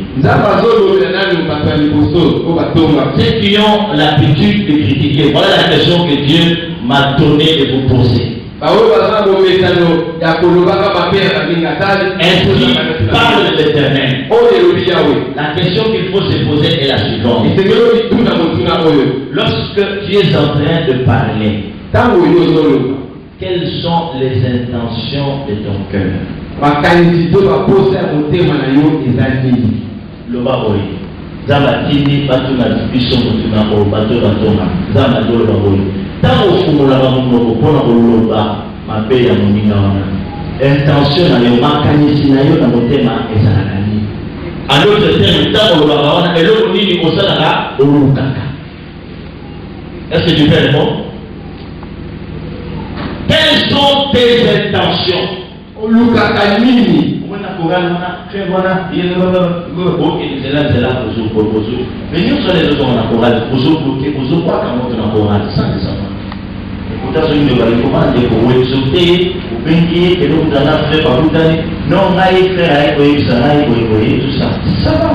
Ceux qui ont l'habitude de critiquer. Voilà la question que Dieu m'a donné de vous poser. Ainsi parle l'Éternel. La question qu'il faut se poser est la suivante. Lorsque tu es en train de parler, quelles sont les intentions de ton cœur? Le baboy. Zamatini, Batuna, Bison, Batuna, Bato, Batona, Zamadolo, Baboy. Tant au fond, la maman, pour la ma paix à mon mineur. Intention, ma canisinayo, dans mon thème, et ça l'a gagné. À l'autre terme, tant au babawana, et l'autre ligne au salara, au Lukaka. Est-ce que tu fais le mot? Quelles sont tes intentions? Au Lukaka Mini. Mais nous sommes les autres en chorale, vous bloquez, vous croyez qu'on a chorale sans des enfants. Écoutez, ce que vous commandez pour vous exauter, vous peigner, et nous allons faire par vous donner. Non, on a écrit, tout ça. Ça va.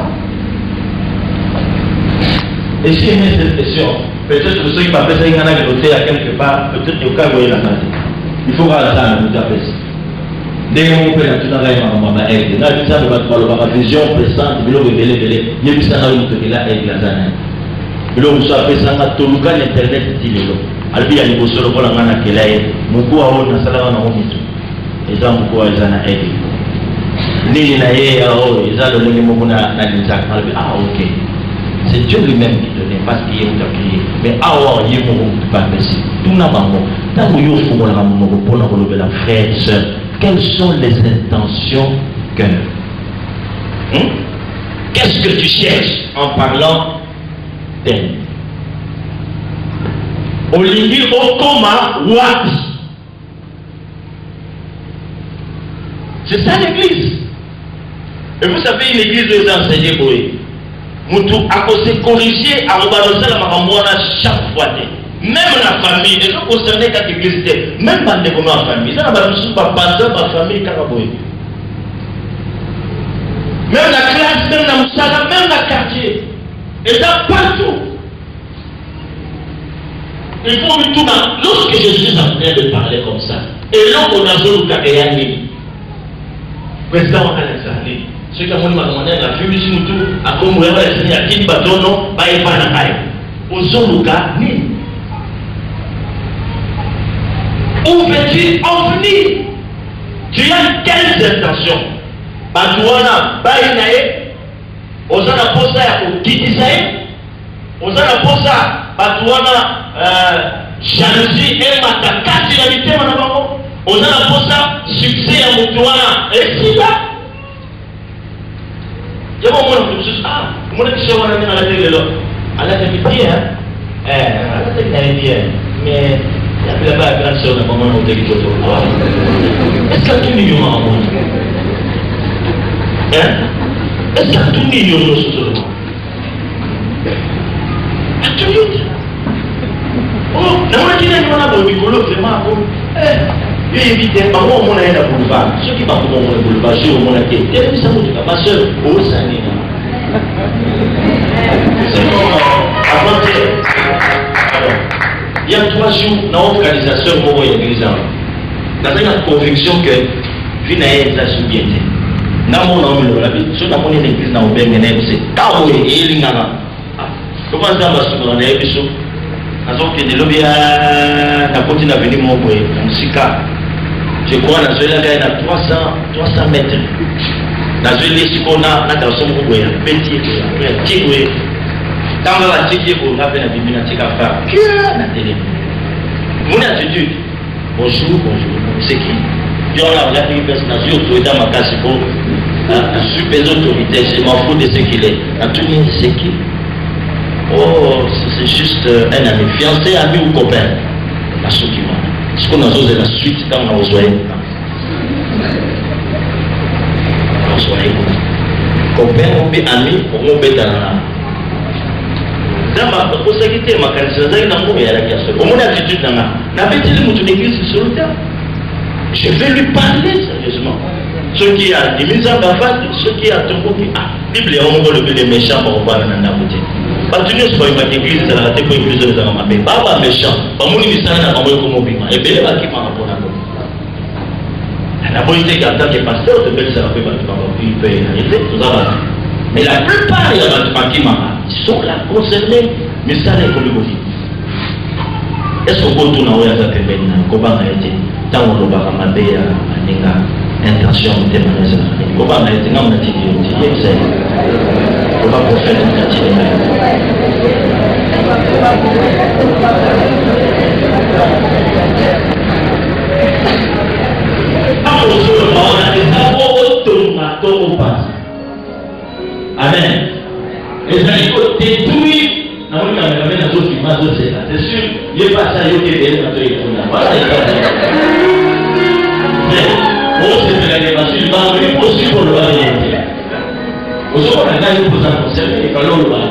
Et si vous avez cette question, peut-être que ceux qui m'appellent ça, ils en ont noté à quelque part, peut-être qu'il y a aucun moyen de la il faut voir ça, vous appelez ça. Dès que vous faites tout dans la aide, là, ça va la vision présente, il faut révéler, il y a ça là où vous là aide la zone. Il faut fait ça dans tout le cas internet tilo. Albi ya libosolo pour la ngana kelai, muku wa na sala na omitu. Eza muku wa eza na aide. Nini na yeye ao, eza lo lengi muku na nizak albi OK. C'est Dieu lui-même qui donne parce qu'il est prié. Mais alors, il est pas merci. Tout n'a pas mot. Tant que vous faites la maman pour nous relever la frère et sœur, quelles sont les intentions cœur? Qu'est-ce que tu cherches en parlant d'elle? Olingi Okoma Wapi. C'est ça l'église. Et vous savez, une église où ils enseignent pour eux. Moutou a se corriger à chaque fois. Même la famille, les gens concernés quand l'église était, même pas de la famille, ça n'a pas de famille. Même la classe même dans le même dans le quartier. Et là, partout. Il faut me tout dans. Lorsque je suis en train de parler comme ça, et là, on a besoin de faire président Alexandre, ceux qui ont demandé la publicité, à comme vous avez dit, à qui bateau, non, pas y aller. Au son cas, ni. Où veux-tu en venir? Tu as quelles intentions? Batouana, Baïnae, Osana Posa, au Kitisae, Osana Posa, Batouana, jalousie et matakati la vité, madame. Osana Posa, succès à Moutouana, et si là, il y a un moment où je me suis dit, ah, moi je suis allé à la télé là, à la télé bien, à la télé bien, mais il y a pas de grande chose à moment où tu es tout. Est-ce que tu n'y as pas? Est-ce que tu n'y as pas? Oh, n'a qui n'est pas bon, Nicolo, vraiment, il évite pas moi, on a un boulevard. Ceux qui partent au boulevard, je suis au monde à quai. Et puis ça vous dit, ma soeur, au Sané. C'est bon, avant il y a 3 jours dans l'organisation de l'église. Dans une conviction que vie n'est pas bien. Dans mon nom, je n'ai pas l'église dans le Bénin, c'est Taoué et Lingana. Comment ça va se faire dans l'église? Alors que de l'objet à continuer à venir mon boy, je crois que la zone est à 300 mètres. La zone est qu'on a dans son boy, petit, petit, dans la tique, on a fait la bibliothèque à faire. La télé. Mon attitude, bonjour, c'est qui? Je vais la personne, je vais dans ma case pour la super autorité, je m'en fous de ce qu'il est. La tournée, c'est qui? Oh, c'est juste un ami, fiancé, ami ou copain. La soukima. Ce qu'on a osé la suite quand on a osé. On a osé. Copain, on peut ami, on peut dans la. Dans ma possibilité, ma carrière, c'est un amour et à la question. Au moins, l'attitude dans la. N'avait-il pas mon église sur le terrain? Je vais lui parler sérieusement. Ceux qui ont des mises en bavard, ceux qui ont tout qui a. Bible, on va lever les méchants pour voir dans la boutique. Parce que nous sommes une église, c'est la tête pour une église de la mamie. Baba méchant, pas mon ministère n'a pas comme obima. Et bien, il qui m'a rapport à nous. La politique en tant que pasteur, de belle, ça va faire battre il peut y arrêter, tout ça. Mais la plupart des bâtiments qui ils sont là concernés, mais ça n'est comme le est-ce qu'on peut tourner à la pépine, comment a été, tant on va ramener à Ninga, intention de témoigner, comment a été, non, on a dit, c'est. On va prophète en quartier. Amen. Les animaux détruits. C'est sûr, il n'y a pas ça, il y a des voilà, on s'est fait la démarche, il va possible pour le variété. Aujourd'hui, on a gagné pour ça conserver, il fallait le voir.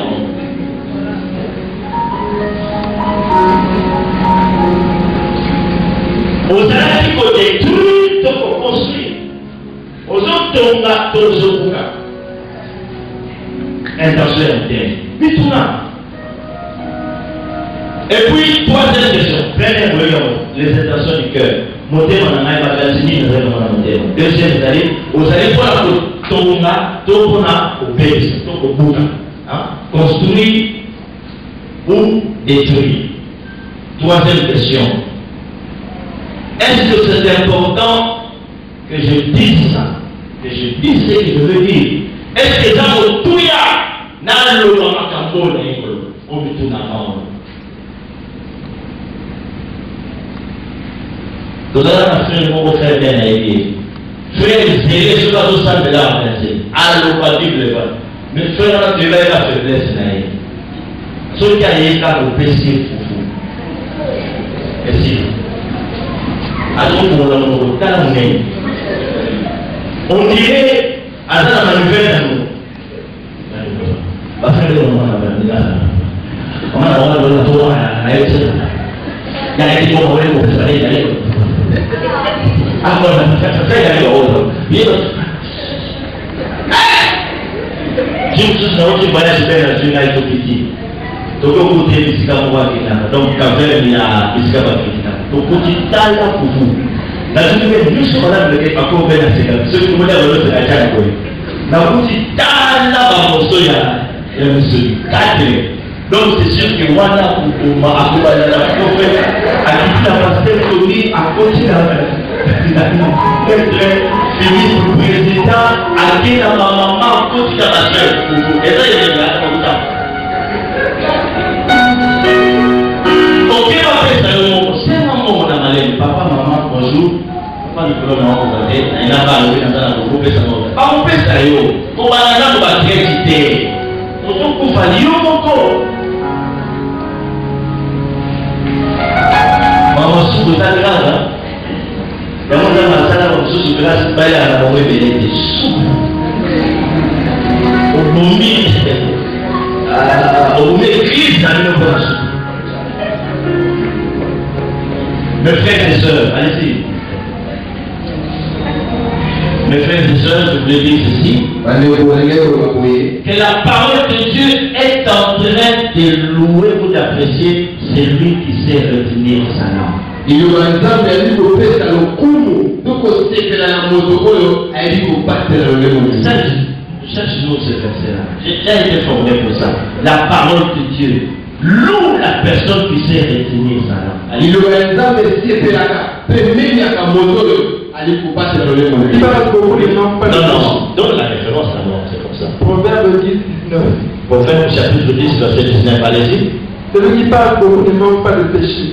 Aux amis qu'on détruit, donc on construit. Aux autres, on a tous les autres cas. Intention interne. Mais tout là. Et puis, troisième question. Première, les intentions du cœur. Monter mon âme, ma gazini, nous allons monter. Deuxième, vous allez voir le tonga, tona, au bébé, au bouga. Construire ou détruire. Troisième question. Est-ce que c'est important que je dise ça? Que je dise ce que je veux dire? Est-ce que dans le tout y a le cambo ou le tout n'a pas? Nous allons faire mon frère bien aidé. Frère, c'est ce que nous sommes là en fait. Alors, pas dire le vrai. Mais frère, tu vas la faiblesse. Ce qui a été là, le péché foufou. Et si. Alors, on dirait, à la manifeste, on a fait le moment, on a le tour à la il y a des gens qui ont fait ah, on a fait la Si vous avez un voyage vers la zone de petit, donc vous avez des donc il y a des donc vous dites là pour vous. La journée, nous sommes là, nous sommes encore vers la séquence. Ce que vous voulez, c'est la Django. La vous dites là, il y a un monsieur, 4. Donc c'est sûr que moi, là, pour m'accompagner à la pasteur, à côté ministre président, à qui la maman, à côté de la soeur. Et là, il y a comme ça. Ok, c'est un moment dans ma lèvre. Papa, maman, bonjour. Papa, nous pouvons nous regarder. Il n'a pas levé dans la bouche. Pas mon père, ça y est. On va aller dans la crédité. On va aller dans la maman, si vous êtes là, dans la salle, on se grâce à la maman, elle était sous. Au moment église, dans le branche. Mes frères et sœurs, allez-y. Mes frères et sœurs, je voulais dire ceci. Que la parole de Dieu est en train de louer ou d'apprécier celui qui sait retenir sa langue. Cherche-nous ce verset-là. J'ai été formé pour ça. La parole de Dieu loue la personne qui sait retenir sa langue. Non, donne la référence d'abord, c'est comme ça. Proverbe 10, 19. Proverbe chapitre 10, verset 19, allez-y. Celui qui parle beaucoup ne manque pas de péché.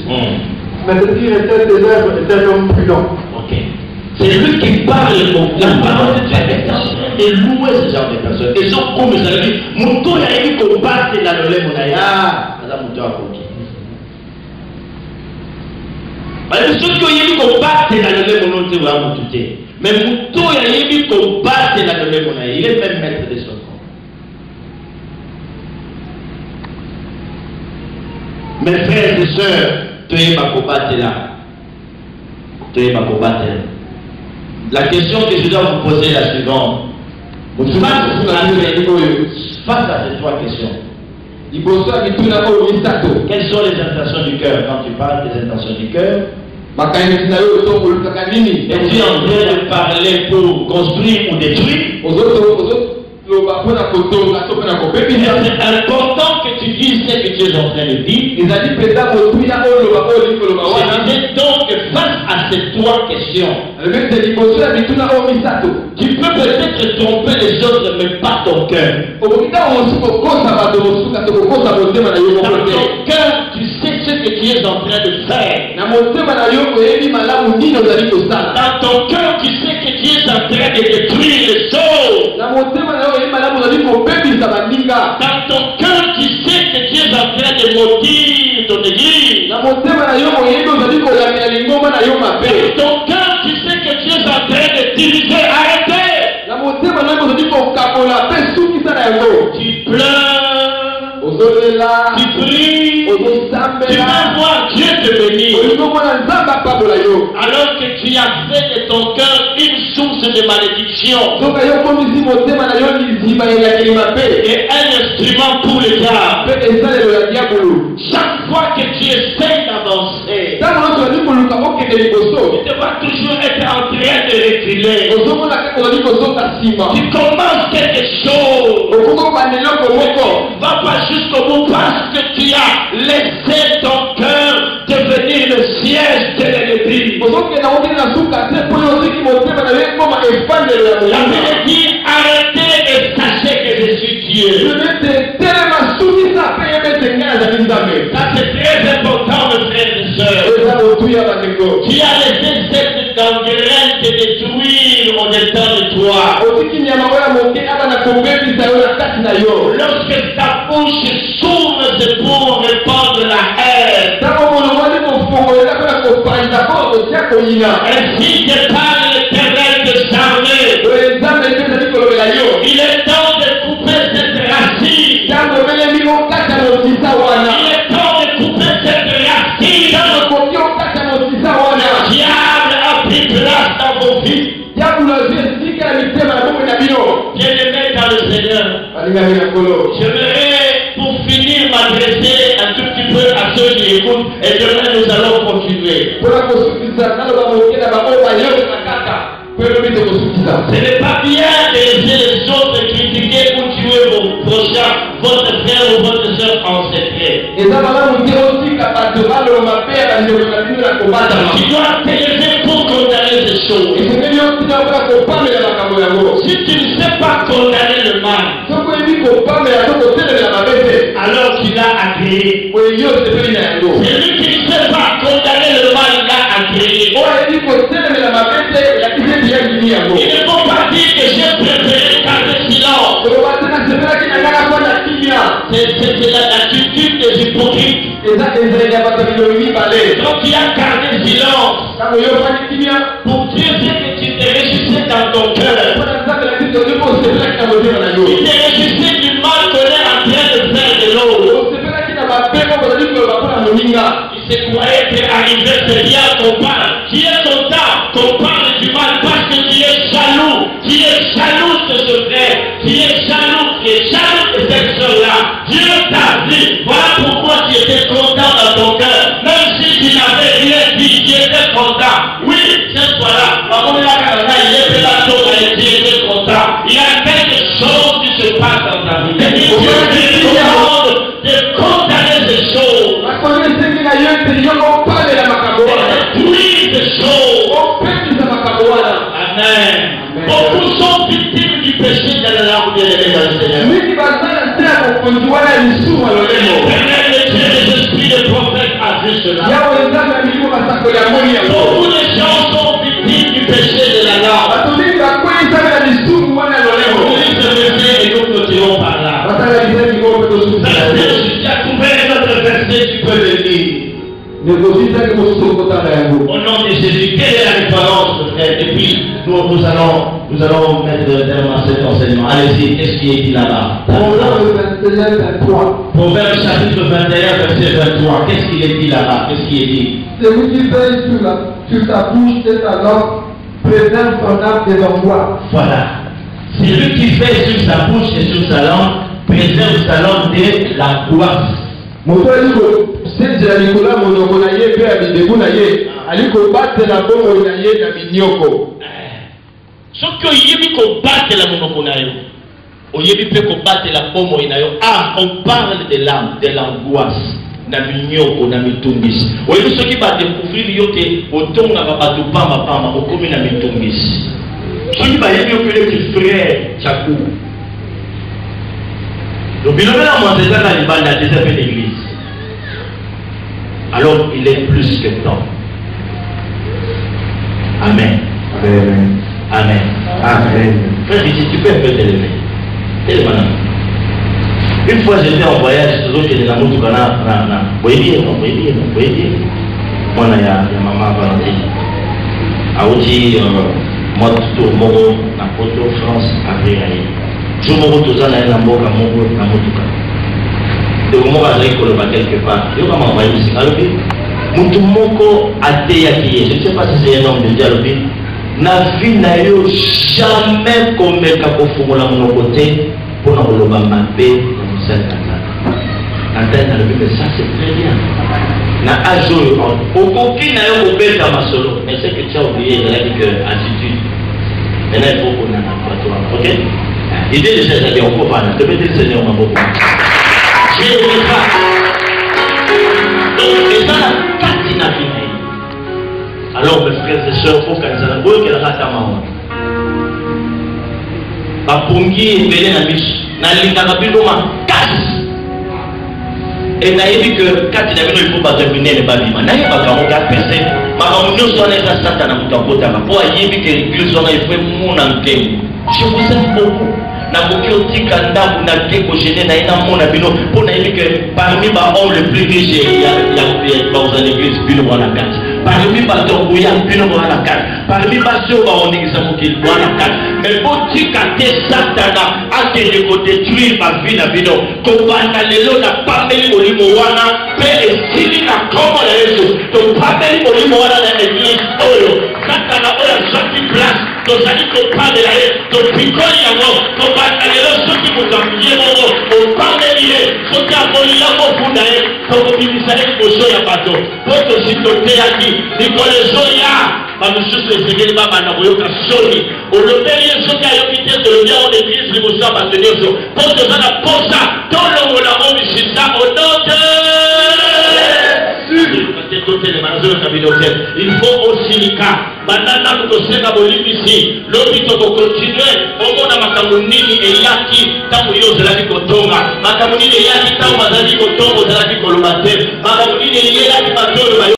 Mais celui qui retient ses œuvres est un homme prudent. Ok. C'est lui qui parle beaucoup. La parole de Dieu est en train de louer ce genre de personnes. Et sont comme ça dit, mon tour a eu qu'on passe dans le lait monaya. Madame Mouton a compris. Mais ceux qui ont eu qu'on passe dans le lait monaya, on va tout. Mais Mouton a eu qu'on passe dans le lait monaya. Il est même maître de son corps. Mes frères et sœurs, tu es ma combattre là. Tu es ma combattre là. La question que je dois vous poser est la suivante. Face à ces trois questions, quelles sont les intentions du cœur quand tu parles des intentions du cœur? Es-tu en train de parler pour construire ou détruire? C'est important que tu dises ce que tu es en train de dire. C'est donc face à ces trois questions, tu peux peut-être tromper les autres, mais pas ton cœur. Dans ton cœur, tu sais ce que tu es en train de faire. Dans ton cœur, tu sais que tu es en train de détruire les choses. Dans ton cœur, tu sais que tu es en train de maudire ton église. Dans ton cœur, tu sais que tu es en train de diviser. Arrêtez. Tu pleures. Tu pries. Tu vas voir Dieu te bénir. Alors que tu as fait de ton cœur une source de malédiction et un instrument pour le diable. Chaque fois que tu essaies d'avancer, tu vas toujours être en train de reculer. Tu commences quelque chose, va pas jusqu'au bout parce que tu as laissé ton cœur devenir le siège de l'ennemi. La Bible dit arrêtez et sachez que je suis Dieu. Ça c'est très important, mes frères et sœurs. Tu as laissé cette gangrène te détruire en étant de toi. Lorsque ta bouche s'ouvre, c'est pour répandre la haine. Ainsi te parle l'Éternel des armées. Il est temps de couper cette racine. Il est temps de couper cette racine. Le diable a pris place dans vos vies. Bien-aimés dans le le Seigneur, j'aimerais pour finir m'adresser un tout petit peu à ceux qui écoutent et demain nous allons continuer. Ce n'est pas bien de laisser les autres critiquer ou tuer vos prochains, votre frère ou votre soeur en secret. Tu dois t'élever pour condamner ces choses. Si tu ne sais pas condamner le mal, alors tu l'as agréé. Celui qui ne sait pas condamner le mal, il l'a agréé. Il ne faut pas dire que j'ai préféré garder silence. C'est l'attitude des hypocrites. Donc il a gardé silence pour dire ce que tu t'es réjouissé dans ton cœur. Il t'est réjouissé du mal qu'on est en train de faire de l'autre. Il se croyait qu'arriver c'est bien qu'on parle. Qui est content qu'on parle du mal parce que tu es jaloux. Qui est jaloux de ce frère. Qui est jaloux de cette soeur-là. Dieu t'a dit, voilà pourquoi tu étais content dans ton cœur. Même si tu n'avais rien dit, tu étais content. Oui, cette fois-là, il était content. Il y a quelque chose qui se passe dans ta vie. Et Dieu te demande de condamner ces choses. Détruire ces choses. Amen. Beaucoup sont victimes du péché dans la langue de Seigneur. Le Dieu des esprits de prophète a vu cela. Beaucoup de gens sont victimes du péché de la langue. Et nous continuons par là. Si tu as trouvé notre verset, tu peux le lire. Au nom de Jésus, quelle est la différence, frère? Et puis, nous allons mettre terme à cet enseignement. Allez-y, qu'est-ce qui est dit là-bas? Proverbe chapitre 21, verset 23. Qu'est-ce qu'il est dit là-bas? Qu'est-ce qui est dit? Celui qui veille sur ta bouche et ta langue préserve son âme des angoisses. Voilà. Celui qui veille sur sa bouche et sur sa langue préserve sa langue de l'angoisse. Soki oyebi kobatela monoko na yo, oyebi pe kobatela bomoi na yo. Ah, on parle de l'âme, de l'angoisse, na minyoko, na mitumbisi. Oyebi soki badécouvrir yo te otongaka bato pamba okomi na mitumbisi. Soki bayebi yo pe le frère Tchakou. Donc bilobe na mwanzeza na libanda des appels d'église. Alors il est plus que temps. Amen. Amen. Amen. Amen. Frère, tu peux un peu t'élever. Une fois j'étais en voyage, toujours chez les amours du Ghana. Vous voyez bien. Moi, il y a maman Valentine. Aouti, moi, tout le monde, na Poto, France, après, je me retrouve dans la mort à mon groupe, à mon tout cas. Donc, moi, je vais quelque part. Je vais m'envoyer aussi. Alors, Moutoumoko a déyakié. Je ne sais pas si c'est un homme de dialogue. Na vie n'a eu jamais comme Kapofumola mon côté pour nous le bambé dans cette antenne. Mais ça c'est très bien. Na ajout aucun n'a eu obéi dans ma solo. Mais c'est que tu as oublié de la attitude. Maintenant il faut qu'on a toi. Ok? L'idée de cette année, on peut pas. Le métier de Seigneur m'a beaucoup. J'ai le cas. Donc, et ça, la carte n'a fini. Alors, mes frères et sœurs, il faut qu'elles aient un beau qu'elle rate à maman. Bapungi et Bélé Nabish, Nalinga Babidoma, casse. Et Naïbi que quand il a vu, il faut pas terminer les babimans. Naïbi pas quand on a pensé, ma maman nous sonne à Satan à Moutapota. Pour Aïbi que l'église en a fait mon enquête. Je vous aime beaucoup. Naboki otika ndabu na keko gêné na ina mona bino pour naïbi que parmi les hommes les plus riches il y a dans l'église bino wana kati. Parmi bato oya bino wana kati. Parmi bato ba oningisa mokili wana kati. Mais botika te Satana a été détruire ma vie na bino. Kobana lelo na pameli olimo wana pe esili na komo na Yesu. To pameli olimo wana na église oyo Satana oya sorti place tozali kopamela ye topikoli yango tobanda lelo soki mokambi ye moko opameli ye soki akolila kofunda ye tokobimisa ye liboso ya bato po tosi toteyaki likolo ezoya bamisusu esengeli babanda koyoka soni olobeli ye soki ayoki te tolobi yango l'église liboso ya bato nyonso po toza na posa tolongola ngo misisa onote il faut aussi les cas. Maintenant, nous sommes ici. L'hôpital pour continuer. On a Makamunini et Yaki. Tamuyo Zalaki Kotonga. Makamunini et Yaki Tamu Mazali Kotongo Zalaki Kolomate. Makamunini et Yaki Kotonga.